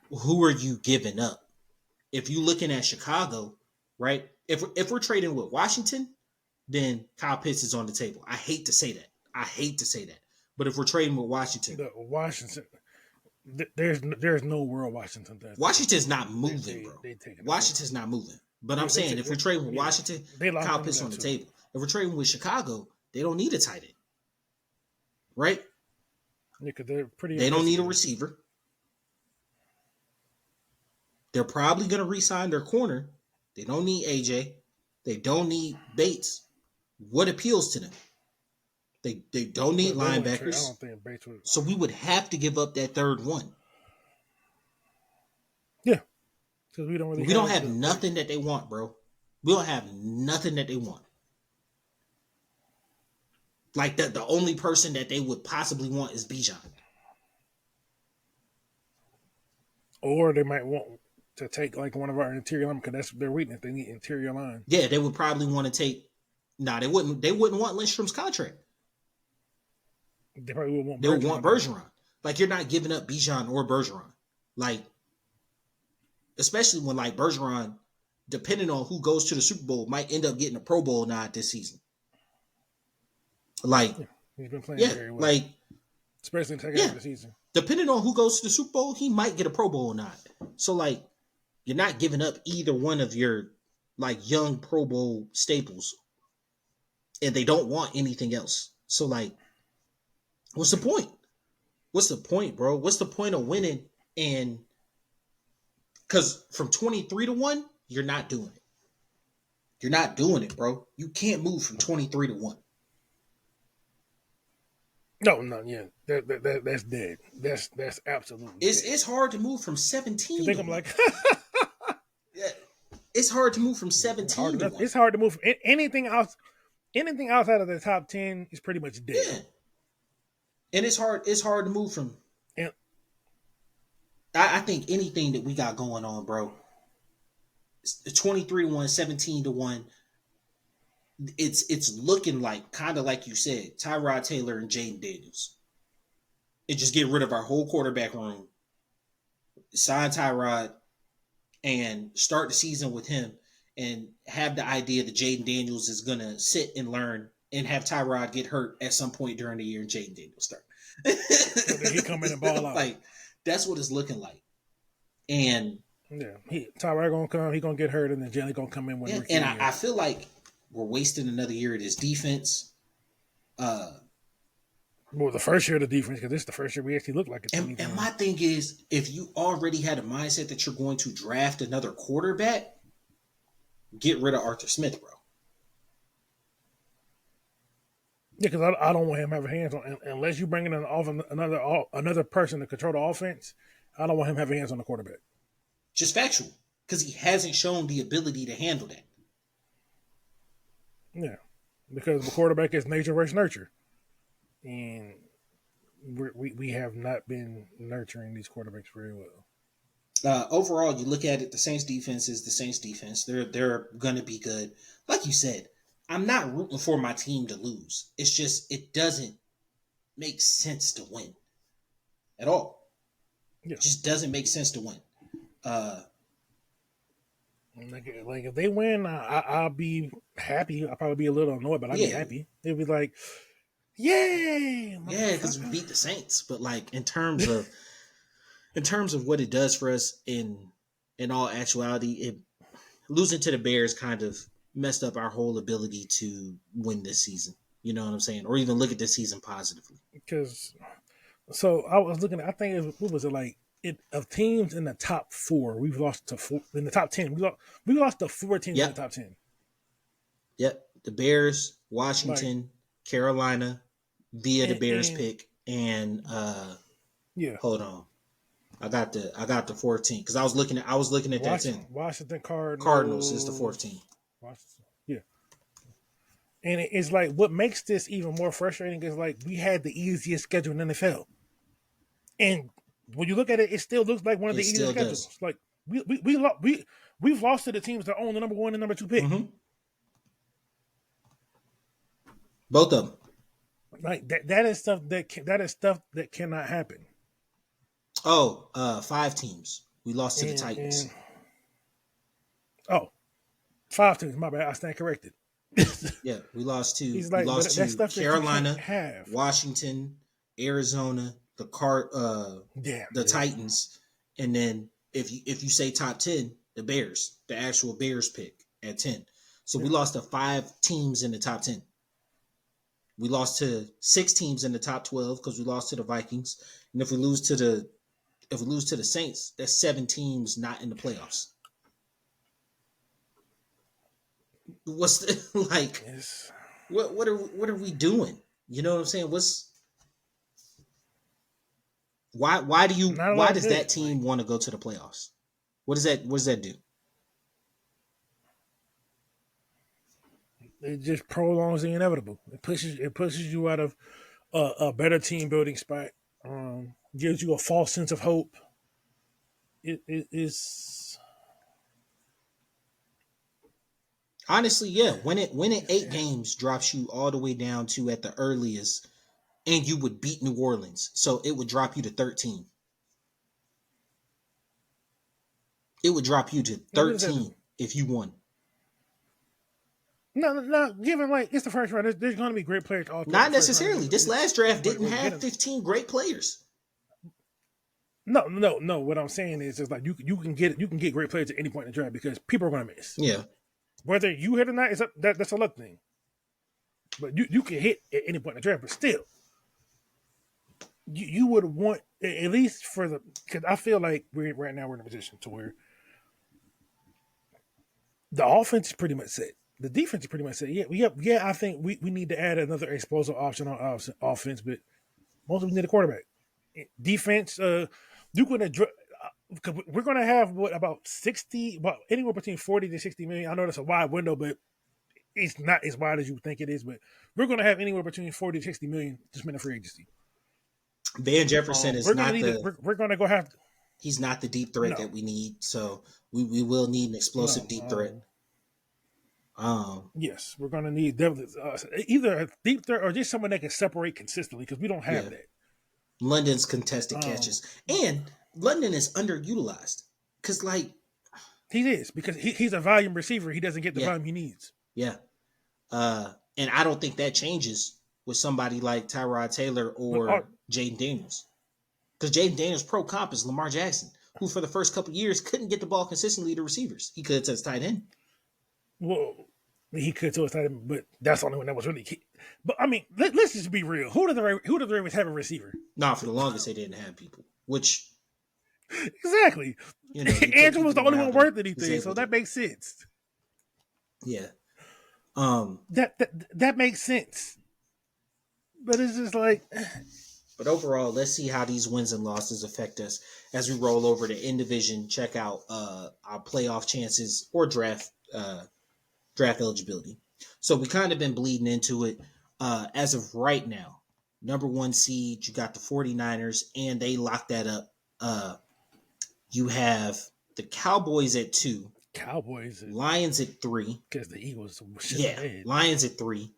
Who are you giving up? If you're looking at Chicago, right? If we're trading with Washington, then Kyle Pitts is on the table. I hate to say that. But if we're trading with Washington, Washington, there's no world Washington does. Washington's not moving, bro. They take it. Washington's not moving. But I'm saying if we're trading with Washington, Kyle Pitts on the too. table. If we're trading with Chicago, they don't need a tight end, right? Yeah, they're pretty. They don't need a receiver. They're probably going to re-sign their corner. They don't need AJ. They don't need Bates. What appeals to them? They don't need linebackers. I don't think Bates would. So we would have to give up that third one. Yeah, because we don't have nothing that they want, bro. We don't have nothing that they want. Like the only person that they would possibly want is Bijan. Or they might want to take like one of our interior line because that's their weakness. They need interior line. Yeah, they would probably want to take. They wouldn't. They wouldn't want Lindstrom's contract. They probably would want. They would want Bergeron. Like you're not giving up Bijan or Bergeron. Like, especially when like Bergeron, depending on who goes to the Super Bowl, might end up getting a Pro Bowl nod this season. Like he's been playing very well. Like especially in the second half of the season. Depending on who goes to the Super Bowl, he might get a Pro Bowl nod. So like, you're not giving up either one of your like young Pro Bowl staples, and they don't want anything else. So like, what's the point? What's the point, bro? What's the point of winning? And because from 23 to 1, you're not doing it. You're not doing it, bro. You can't move from 23 to 1. No, yeah, that's dead. That's absolutely. It's hard to move from 17. I think I'm like, yeah, it's hard to move from 17 to 1. It's hard to move anything else. Anything outside of the top 10 is pretty much dead. Yeah, and it's hard. It's hard to move from. Yeah. I think anything that we got going on, bro. 23 to 1, 17 to 1. It's looking like kind of like you said, Tyrod Taylor and Jaden Daniels. And just get rid of our whole quarterback room. Sign Tyrod and start the season with him and have the idea that Jaden Daniels is gonna sit and learn and have Tyrod get hurt at some point during the year and Jaden Daniels start. So then he come in and ball out. Like that's what it's looking like. And yeah, Tyrod gonna come, he gonna get hurt, and then Jalen gonna come in when. And I feel like we're wasting another year of this defense. Well, the first year of the defense, because this is the first year we actually look like a team. And my thing is, if you already had a mindset that you're going to draft another quarterback, get rid of Arthur Smith, bro. Yeah, because I don't want him having hands on unless you bring in another person to control the offense. I don't want him having hands on the quarterback. Just factual, because he hasn't shown the ability to handle that. Yeah, because the quarterback is nature versus nurture, and we have not been nurturing these quarterbacks very well. Overall, you look at it, the Saints defense is the Saints defense. They're going to be good. Like you said, I'm not rooting for my team to lose. It's just it doesn't make sense to win at all. Yeah. It just doesn't make sense to win. Like if they win, I'll be happy. I'll probably be a little annoyed, but I'll be happy. It'll be like, yay! Yeah, because we beat the Saints. But like in terms of what it does for us in all actuality, losing to the Bears kind of messed up our whole ability to win this season. You know what I'm saying? Or even look at this season positively. Because so I was looking at, I think what was it like? Of teams in the top 4, we've lost to 4 in the top 10. We lost to 4 teams in the top 10. Yep, the Bears, Washington, Carolina, via the Bears pick, and Yeah. Hold on. I got the 14 because I was looking at that 10. Washington Cardinals is the 14. Cardinals. Washington. Yeah. And it's like what makes this even more frustrating is like we had the easiest schedule in the NFL. And when you look at it, it still looks like one of It the easiest still schedules. does. Like we've lost to the teams that own the number 1 and number 2 pick. Mm-hmm. Both of them. Like that is stuff that cannot happen. Oh, 5 teams. We lost to the And Titans. oh, 5 teams. My bad. I stand corrected. Yeah, we lost to He's we like, lost but that's to stuff that you can't Carolina, have. Washington, Arizona, Damn. the Yeah. Titans, and then if you say top 10, the Bears, the actual Bears pick at 10. So we Yeah. lost to 5 teams in the top 10. We lost to 6 teams in the top 12 because we lost to the Vikings. And if we lose to the Saints, that's 7 teams not in the playoffs. What's the, like? Yes. What are we doing? You know what I'm saying? Why do you Not a why lot does that good. team want to go to the playoffs? What does that do? It just prolongs the inevitable. It pushes you out of a better team building spot. Gives you a false sense of hope. It is. Honestly, yeah. Winning 8 games drops you all the way down to at the earliest, and you would beat New Orleans, so it would drop you to 13. It would drop you to What does that do? 13 if you won. No. Given like it's the first round, there's going to be great players all throughout Not the first round. necessarily. This last draft didn't We're have getting 15 great players. no. What I'm saying is, it's like you can get great players at any point in the draft because people are going to miss. Yeah. Whether you hit or not, that's a luck thing. But you can hit at any point in the draft, but still, you would want at least for the because I feel like right now we're in a position to where the offense is pretty much set. The defense is pretty much set. Yeah. I think we need to add another explosive option on offense, but mostly we need a quarterback. Defense, you're going to we're going to have about anywhere between 40 to 60 million. I know that's a wide window, but it's not as wide as you think it is. But we're going to have anywhere between 40 to 60 million to spend in free agency. Van Jefferson is We're going not to need the we're going to go have he's not the deep threat no that we need. So we will need an explosive no. deep threat. Yes, we're going to need either a deep threat or just someone that can separate consistently because we don't have Yeah. that. London's contested catches. And London is underutilized. Cause like He is because he's a volume receiver. He doesn't get the yeah, volume he needs. yeah. And I don't think that changes with somebody like Tyrod Taylor or Jaden Daniels. Because Jaden Daniels' pro comp is Lamar Jackson, who for the first couple of years couldn't get the ball consistently to receivers. He could to his tight end. Well, he could to his tight end, but that's the only one that was really key. But I mean, let's just be real. Who do the Ravens have a receiver? Nah, for the longest they didn't have people. Which Exactly. you put Andrew was the people only one around worth him who's anything, so able that to. makes sense. Yeah. That makes sense. But it's just like But overall, let's see how these wins and losses affect us as we roll over to in division. Check out our playoff chances or draft eligibility. So we kind of been bleeding into it. As of right now, number 1 seed, you got the 49ers, and they locked that up. You have the Cowboys at 2, Cowboys Lions at 3. because the Eagles Yeah, ahead. Lions at 3.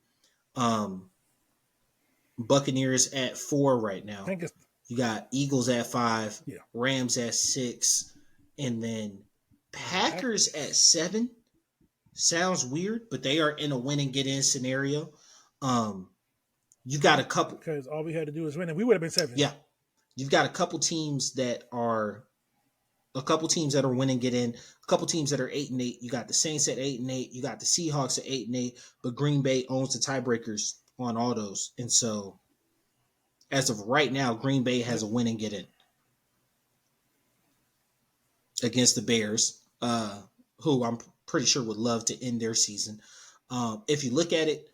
Buccaneers at 4 right now. I think it's You got Eagles at 5, Yeah. Rams at 6, and then Packers at 7. Sounds weird, but they are in a win and get in scenario. You got a couple. because all we had to do was win, and we would have been 7. Yeah, you've got a couple teams that are win and get in. A couple teams that are 8-8. You got the Saints at 8-8. You got the Seahawks at 8-8. But Green Bay owns the tiebreakers on all those, and so as of right now, Green Bay has a win and get in against the Bears, who I'm pretty sure would love to end their season. If you look at it,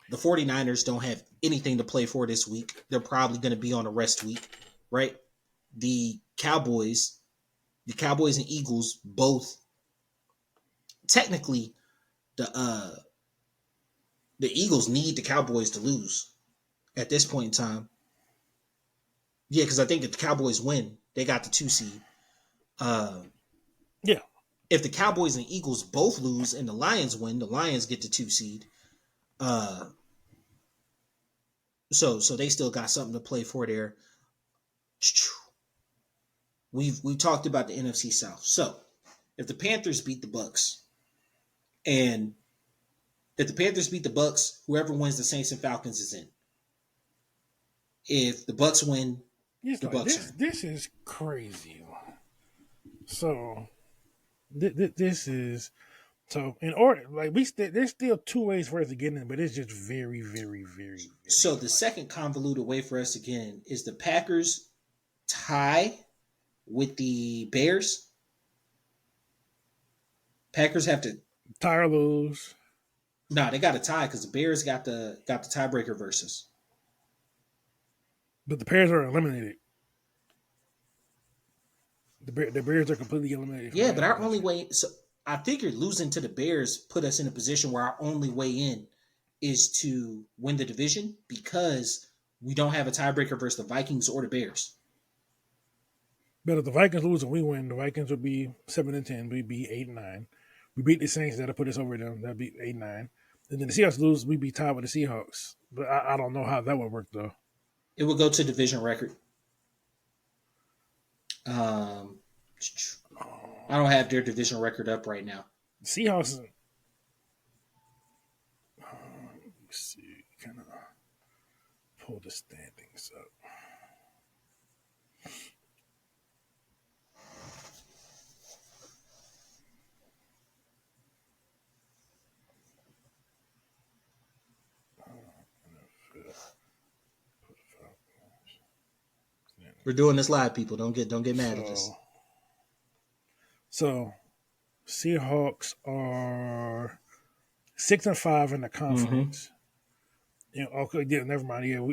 the 49ers don't have anything to play for this week. They're probably going to be on a rest week, right? the Cowboys, and Eagles both technically the Eagles need the Cowboys to lose at this point in time. Yeah, because I think if the Cowboys win, they got the 2 seed. Yeah. If the Cowboys and Eagles both lose and the Lions win, the Lions get the 2 seed. So they still got something to play for there. We've talked about the NFC South. So if the Panthers beat the Bucks, and if the Panthers beat the Bucks, whoever wins the Saints and Falcons is in. If the Bucks win, the Bucks are in. This is crazy. So this is so in order like there's still 2 ways for us to get in, but it's just very, very, very, very so the second convoluted way for us to get in is the Packers tie with the Bears. Packers have to tie or lose. No, they got a tie because the Bears got the tiebreaker versus. But the Bears are eliminated. The Bears are completely eliminated. Yeah, but our only way. So I figured losing to the Bears put us in a position where our only way in is to win the division because we don't have a tiebreaker versus the Vikings or the Bears. But if the Vikings lose and we win, the Vikings would be 7-10. We'd be 8-9. We beat the Saints, that'll put us over them. That'd be 8-9. And then the Seahawks lose, we'd be tied with the Seahawks. But I don't know how that would work though. It would go to division record. I don't have their division record up right now. Seahawks. Let me see. Kind of pull the standings up. We're doing this live, people. Don't get mad at us. So, Seahawks are 6-5 in the conference. Mm-hmm. You know, okay, yeah, never mind. Yeah,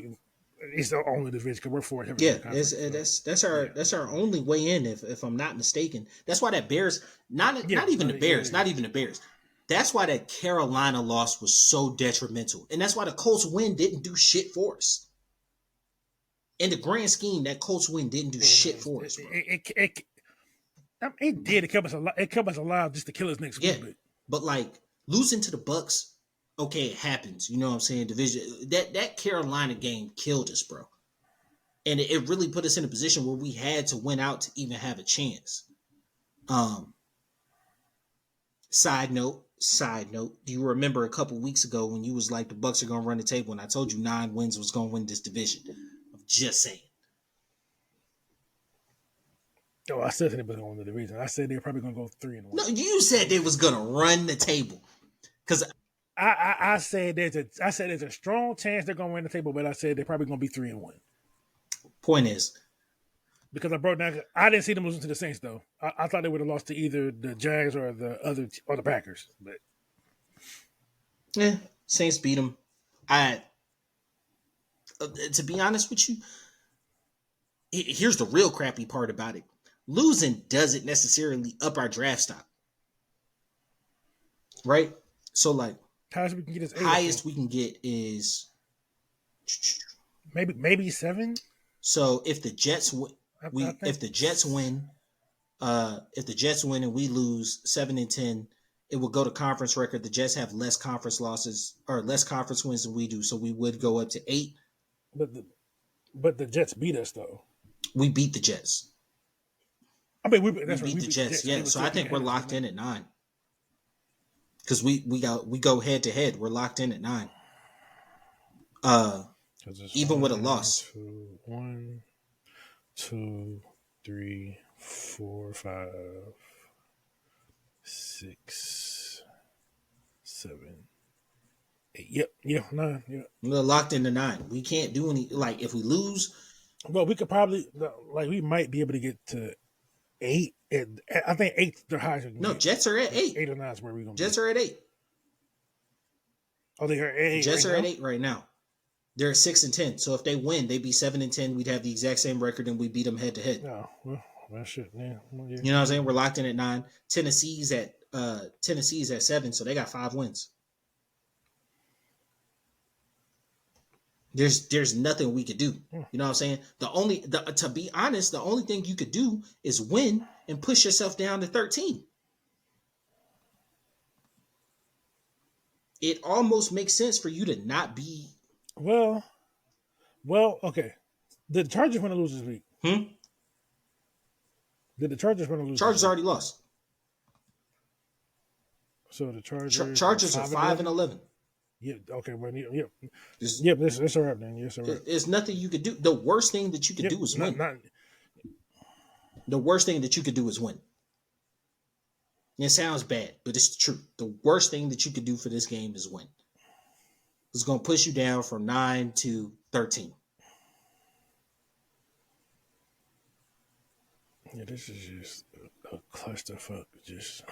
it's the only division because we're 4. Yeah, that's our only way in. If I'm not mistaken, that's why that Bears not even the Bears. That's why that Carolina loss was so detrimental, and that's why the Colts win didn't do shit for us. In the grand scheme, that Colts win didn't do shit for us. Bro. It did. It kept us alive. It kept us alive just to kill us next week. But like losing to the Bucks, okay, it happens. You know what I'm saying? Division that Carolina game killed us, bro. And it really put us in a position where we had to win out to even have a chance. Side note. Do you remember a couple weeks ago when you was like the Bucks are gonna run the table, and I told you 9 wins was gonna win this division? I'm just saying. Oh, I said they was going to win the division. I said they're probably going to go 3-1. No, you said they was going to run the table. Because I said there's a strong chance they're going to win the table, but I said they're probably going to be 3-1. Point is, because I didn't see them losing to the Saints though. I thought they would have lost to either the Jags or the Packers. But Saints beat them. To be honest with you, here's the real crappy part about it. Losing doesn't necessarily up our draft stock. Right? So like highest we can get is 8. Highest we can get is maybe 7. So if the Jets if the Jets win and we lose 7-10, it will go to conference record. The Jets have less conference losses or less conference wins than we do, so we would go up to 8. But the Jets beat us though. We beat the Jets. I mean, we beat the Jets. Yeah, so I think we're locked in at 9. Because we go head to head. We're locked in at 9. Even with a loss. 1, 2, 3, 4, 5, 6, 7, 8. Yep, 9. Yeah. We're locked into 9. We can't do any like if we lose. Well, we could probably we might be able to get to 8. I think 8's the highest. No, Jets are at 8. 8 or 9 is where we're going. Jets are at 8. Oh, they are at 8. Jets are at 8 right now. They're 6-10. So if they win, they'd be 7-10. We'd have the exact same record, and we beat them head to head. No, well, that shit, yeah. Well, yeah. You know what I'm saying? We're locked in at 9. Tennessee's at 7, so they got 5 wins. There's nothing we could do. You know what I'm saying? To be honest, the only thing you could do is win and push yourself down to 13. It almost makes sense for you to not be. Well, okay. Did the Chargers want to lose this week? Did the Chargers want to lose? Chargers already lost. So the Chargers. Chargers are 5-11. Yeah. Okay. Well, yeah. Yep. It's all right then. Yes, all right. There's nothing you could do. The worst thing that you could do is win. The worst thing that you could do is win. It sounds bad, but it's the truth. The worst thing that you could do for this game is win. It's going to push you down from 9 to 13. Yeah, this is just a clusterfuck. Just.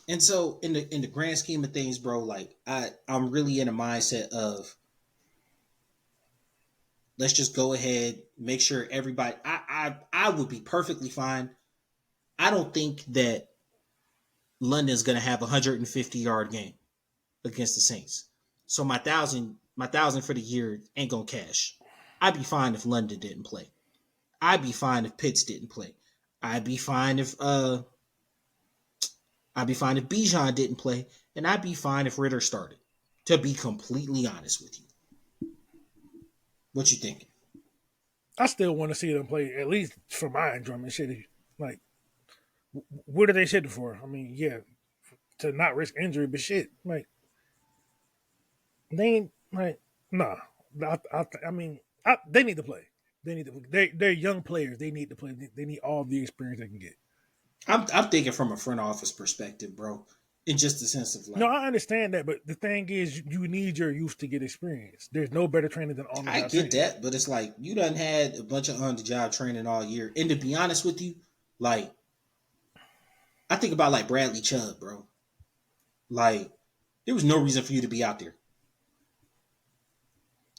And so, in the grand scheme of things, bro, like I'm really in a mindset of let's just go ahead, make sure everybody. I would be perfectly fine. I don't think that London's going to have a 150-yard game against the Saints. So my thousand for the year ain't gonna cash. I'd be fine if London didn't play. I'd be fine if Pitts didn't play. I'd be fine if Bijan didn't play, and I'd be fine if Ritter started. To be completely honest with you, what you thinking? I still want to see them play, at least for my enjoyment. Shit, like, what are they shitting for? I mean, yeah, to not risk injury, but shit, like, they ain't like, nah. I mean, they need to play. They need to play. They're young players. They need to play. They need all the experience they can get. I'm thinking from a front office perspective, bro. In just the sense of like, no, I understand that, but the thing is, you need your youth to get experience. There's no better training than on the job. I get that, but it's like you done had a bunch of on the job training all year, and to be honest with you, like I think about like Bradley Chubb, bro. Like there was no reason for you to be out there.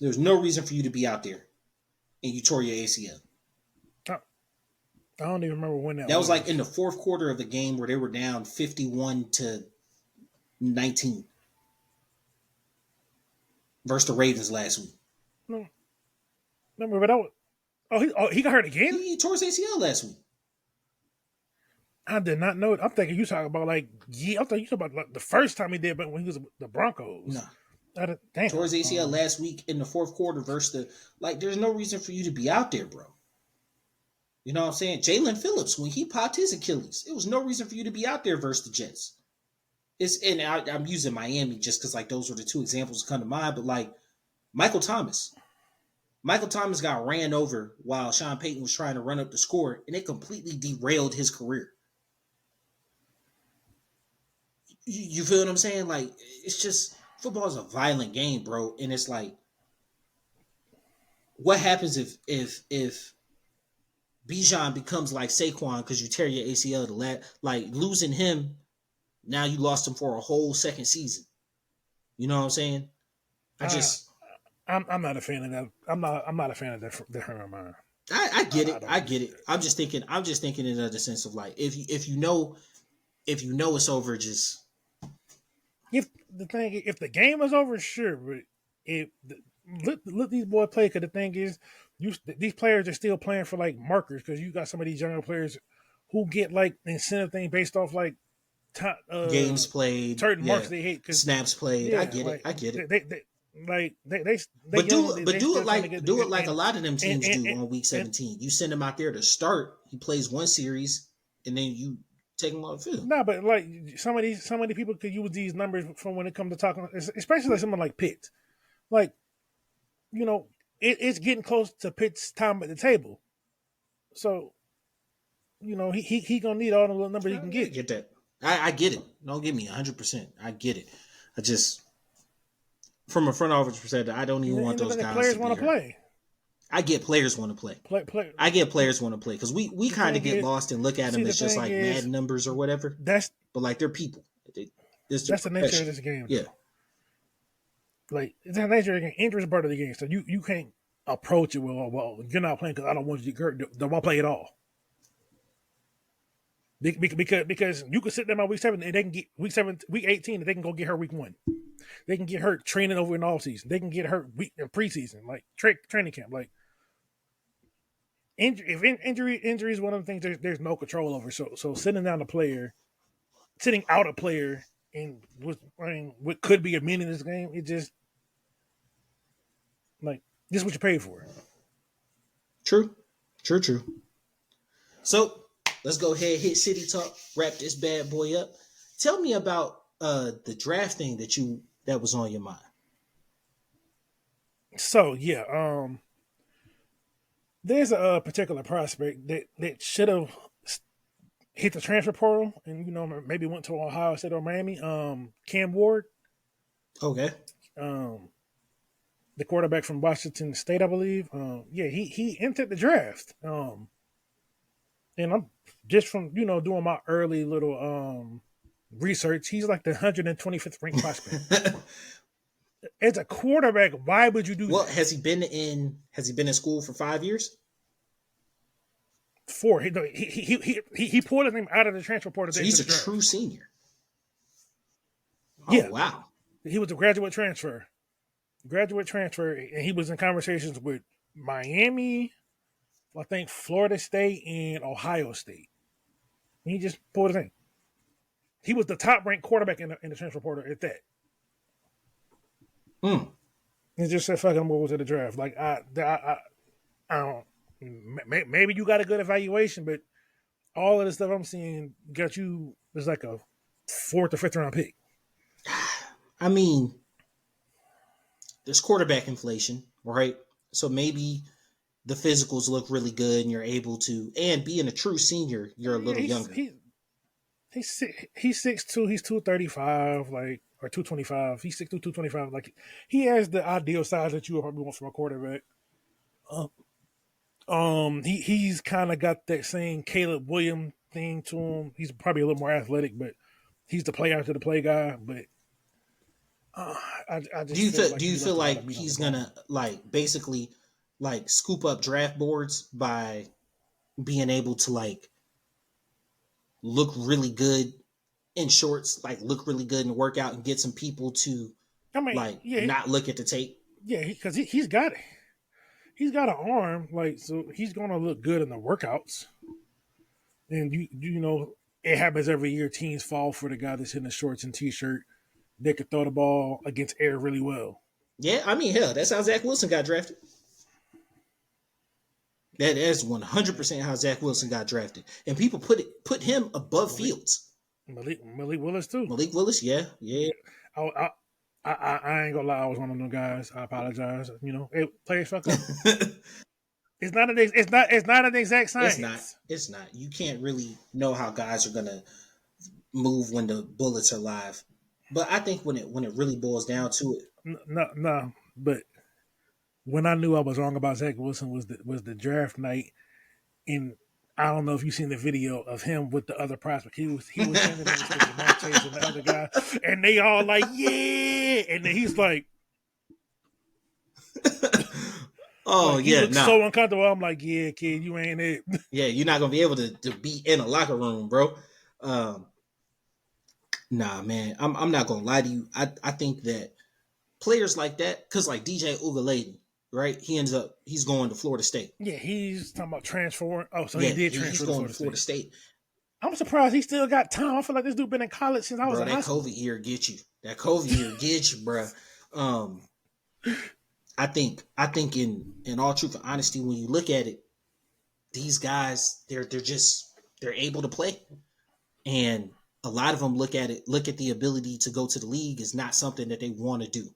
There was no reason for you to be out there, and you tore your ACL. I don't even remember when that was. Like in the fourth quarter of the game where they were down 51-19 versus the Ravens last week. No, remember, but he got hurt again. He tore his ACL last week. I did not know. I'm thinking you talking about like I thought you talking about like the first time he did, but when he was with the Broncos. No. Damn. Tore his ACL last week in the fourth quarter versus the like. There's no reason for you to be out there, bro. You know what I'm saying? Jalen Phillips, when he popped his Achilles, it was no reason for you to be out there versus the Jets. I'm using Miami just because like those were the two examples that come to mind. But like Michael Thomas got ran over while Sean Payton was trying to run up the score, and it completely derailed his career. You feel what I'm saying? Like it's just football is a violent game, bro, and it's like, what happens if Bijan becomes like Saquon because you tear your ACL like losing him, now you lost him for a whole second season. You know what I'm saying? I'm not a fan of that. I'm not a fan of that Herman. I get it. I get it. I'm just thinking in the sense of like if you know it's over, just if the game is over, sure, but let these boys play, because the thing is, these players are still playing for like markers, because you got some of these younger players who get like incentive thing based off like games played, certain marks they hit, snaps played. Yeah, I get it. I get it. But do it like a lot of them teams do on week 17. You send him out there to start. He plays one series, and then you take him off the field. No, but like some of these people could use these numbers from when it comes to talking, especially like someone like Pitt. Like, you know, it's getting close to Pitt's time at the table, so you know he gonna need all the little numbers he can get. I get that. I get it. Don't get me 100%. I get it. I just, from a front office perspective, I don't even want those guys players to want to play. I get players want to play. I get players want to play because we kind of get lost and look at them as just like mad numbers or whatever. But like they're people. That's the nature of this game. Yeah. Like it's an injury is part of the game, so you can't approach it with, well, you're not playing because I don't want you to get hurt. Don't want to play at all. Because you can sit them on week 7 and they can get week 18 and they can go get hurt week 1. They can get hurt training over in all season. They can get hurt week in preseason, like training camp. Like injury is one of the things there's no control over. So sitting out a player in what could be a meaningless game, it just like this is what you paid for. True. So let's go ahead, hit City Talk, wrap this bad boy up. Tell me about the draft thing that was on your mind. So yeah, there's a particular prospect that should have hit the transfer portal and maybe went to Ohio State or Miami. Cam Ward. Okay. The quarterback from Washington State, I believe. He entered the draft. And I'm just from doing my early little research. He's like the 125th ranked prospect. As a quarterback, why would you do well, that? Has he been in school for 5 years? 4. He pulled his name out of the transfer portal. So he's a true senior. Oh, yeah. Wow. He was a graduate transfer, and he was in conversations with Miami, I think Florida State, and Ohio State. And he just pulled his name. He was the top ranked quarterback in the transfer portal at that. He just said, "Fuck it, I'm going to the draft." Like I don't. Maybe you got a good evaluation, but all of the stuff I'm seeing got you as like a 4th or 5th round pick. I mean, there's quarterback inflation, right? So maybe the physicals look really good and you're able to, and being a true senior, you're a little younger. He's 6'2", he's 235, like, or 225. He's 6'2", 225. Like, he has the ideal size that you would probably want from a quarterback. He's kind of got that same Caleb Williams thing to him. He's probably a little more athletic, but he's the play after the play guy. But I just do you feel like he's gonna like basically like scoop up draft boards by being able to like look really good in shorts, like look really good in the workout and get some people to not look at the tape? Yeah, because he's got it. He's got an arm, like, so he's gonna look good in the workouts. And it happens every year. Teams fall for the guy that's in the shorts and t-shirt. They could throw the ball against air really well. Yeah, I mean, hell, that's how Zach Wilson got drafted. That is 100% how Zach Wilson got drafted, and people put him above Fields. Malik Willis too. Malik Willis, yeah. I ain't gonna lie, I was one of them guys. I apologize. Players fuck up. It's not an exact science. It's not. You can't really know how guys are gonna move when the bullets are live. But I think when it really boils down to it, no. But when I knew I was wrong about Zach Wilson was the draft night, and I don't know if you've seen the video of him with the other prospect. He was standing there with Marquez and the other guy, and they all like, yeah, and then he's like, oh like, yeah, so uncomfortable. I'm like, yeah, kid, you ain't it. Yeah, you're not gonna be able to be in a locker room, bro. Nah, man, I'm not gonna lie to you. I think that players like that, because like DJ Ugaleden, right? He's going to Florida State. Yeah, he's talking about transferring. Oh, so he did transfer to Florida State. I'm surprised he still got time. I feel like this dude been in college since I was in high school. That COVID year get you. That COVID year get you, bro. I think in all truth and honesty, when you look at it, these guys they're able to play, and a lot of them look at the ability to go to the league is not something that they want to do,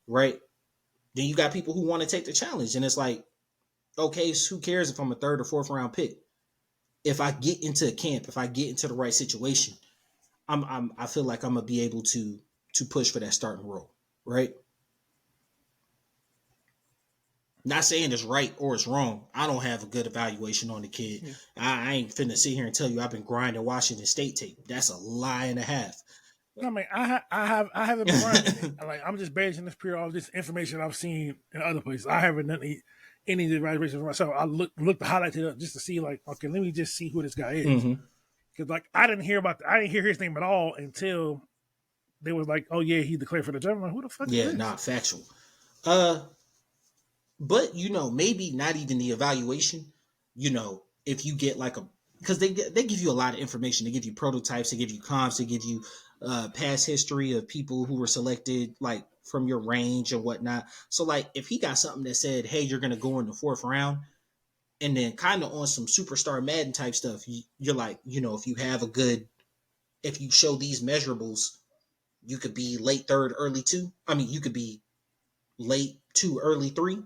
right? Then you got people who want to take the challenge, and it's like, okay, so who cares if I'm a 3rd or 4th round pick? If I get into a camp, if I get into the right situation, I feel like I'm gonna be able to push for that starting role, right? Not saying it's right or it's wrong. I don't have a good evaluation on the kid. Yeah. I ain't finna sit here and tell you I've been grinding Washington State tape. That's a lie and a half. I mean, I haven't been grinding it. Like, I'm just basing this pure off this information I've seen in other places. I haven't done any of the evaluations for myself. I looked the highlights up just to see, like, okay, let me just see who this guy is. Because like I didn't hear his name at all until they was like, oh yeah, he declared for the job. I'm like, who the fuck is Yeah, this? not factual. But maybe not even the evaluation. If you get like because they give you a lot of information. They give you prototypes. They give you comps. They give you past history of people who were selected like from your range and whatnot. So like if he got something that said, hey, you're gonna go in the fourth round, and then kind of on some superstar Madden type stuff, you're like, if you show these measurables, you could be late third, early two. I mean, you could be late two, early three.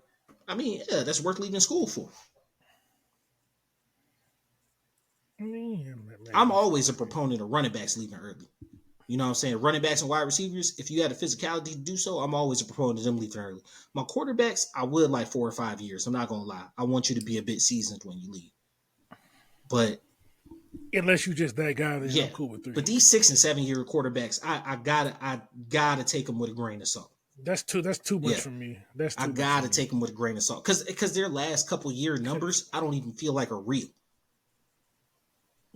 I mean, yeah, that's worth leaving school for. Yeah, I'm always a proponent of running backs leaving early. You know what I'm saying? Running backs and wide receivers, if you had the physicality to do so, I'm always a proponent of them leaving early. My quarterbacks, I would like 4 or 5 years. I'm not going to lie. I want you to be a bit seasoned when you leave. But unless you just that guy, then yeah, I'm cool with 3. but these 6 and 7 year quarterbacks, I gotta take them with a grain of salt. That's too much Yeah, for me. That's too I much gotta for me. take them with a grain of salt because their last couple year numbers, I don't even feel like are real.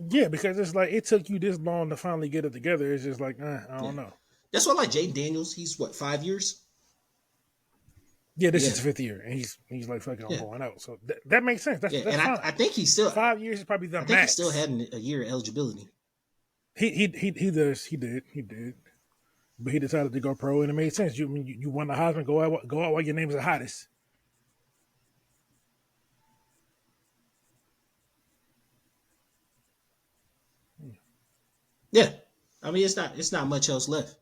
Yeah, because it's like it took you this long to finally get it together. It's just like I don't know. That's why I like Jaden Daniels. He's what, 5 years? Yeah, this Yeah, is 5th year, and he's like fucking I'm yeah, going out. So that makes sense. That's yeah. that's And fine. I think he's still. 5 years is probably the I think he still max. had a year of eligibility. He does he did, but he decided to go pro, and it made sense. You won the Heisman, go out while your name is the hottest. Yeah, I mean it's not much else left.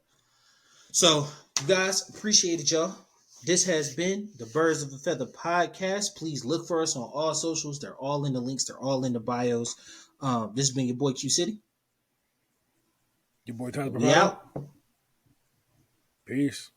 So you guys, appreciate it, y'all. This has been the Birds of a Feather podcast. Please look for us on all socials. They're all in the links. They're all in the bios. This has been your boy Q City. Your boy Tyler We Bravado. out. Peace.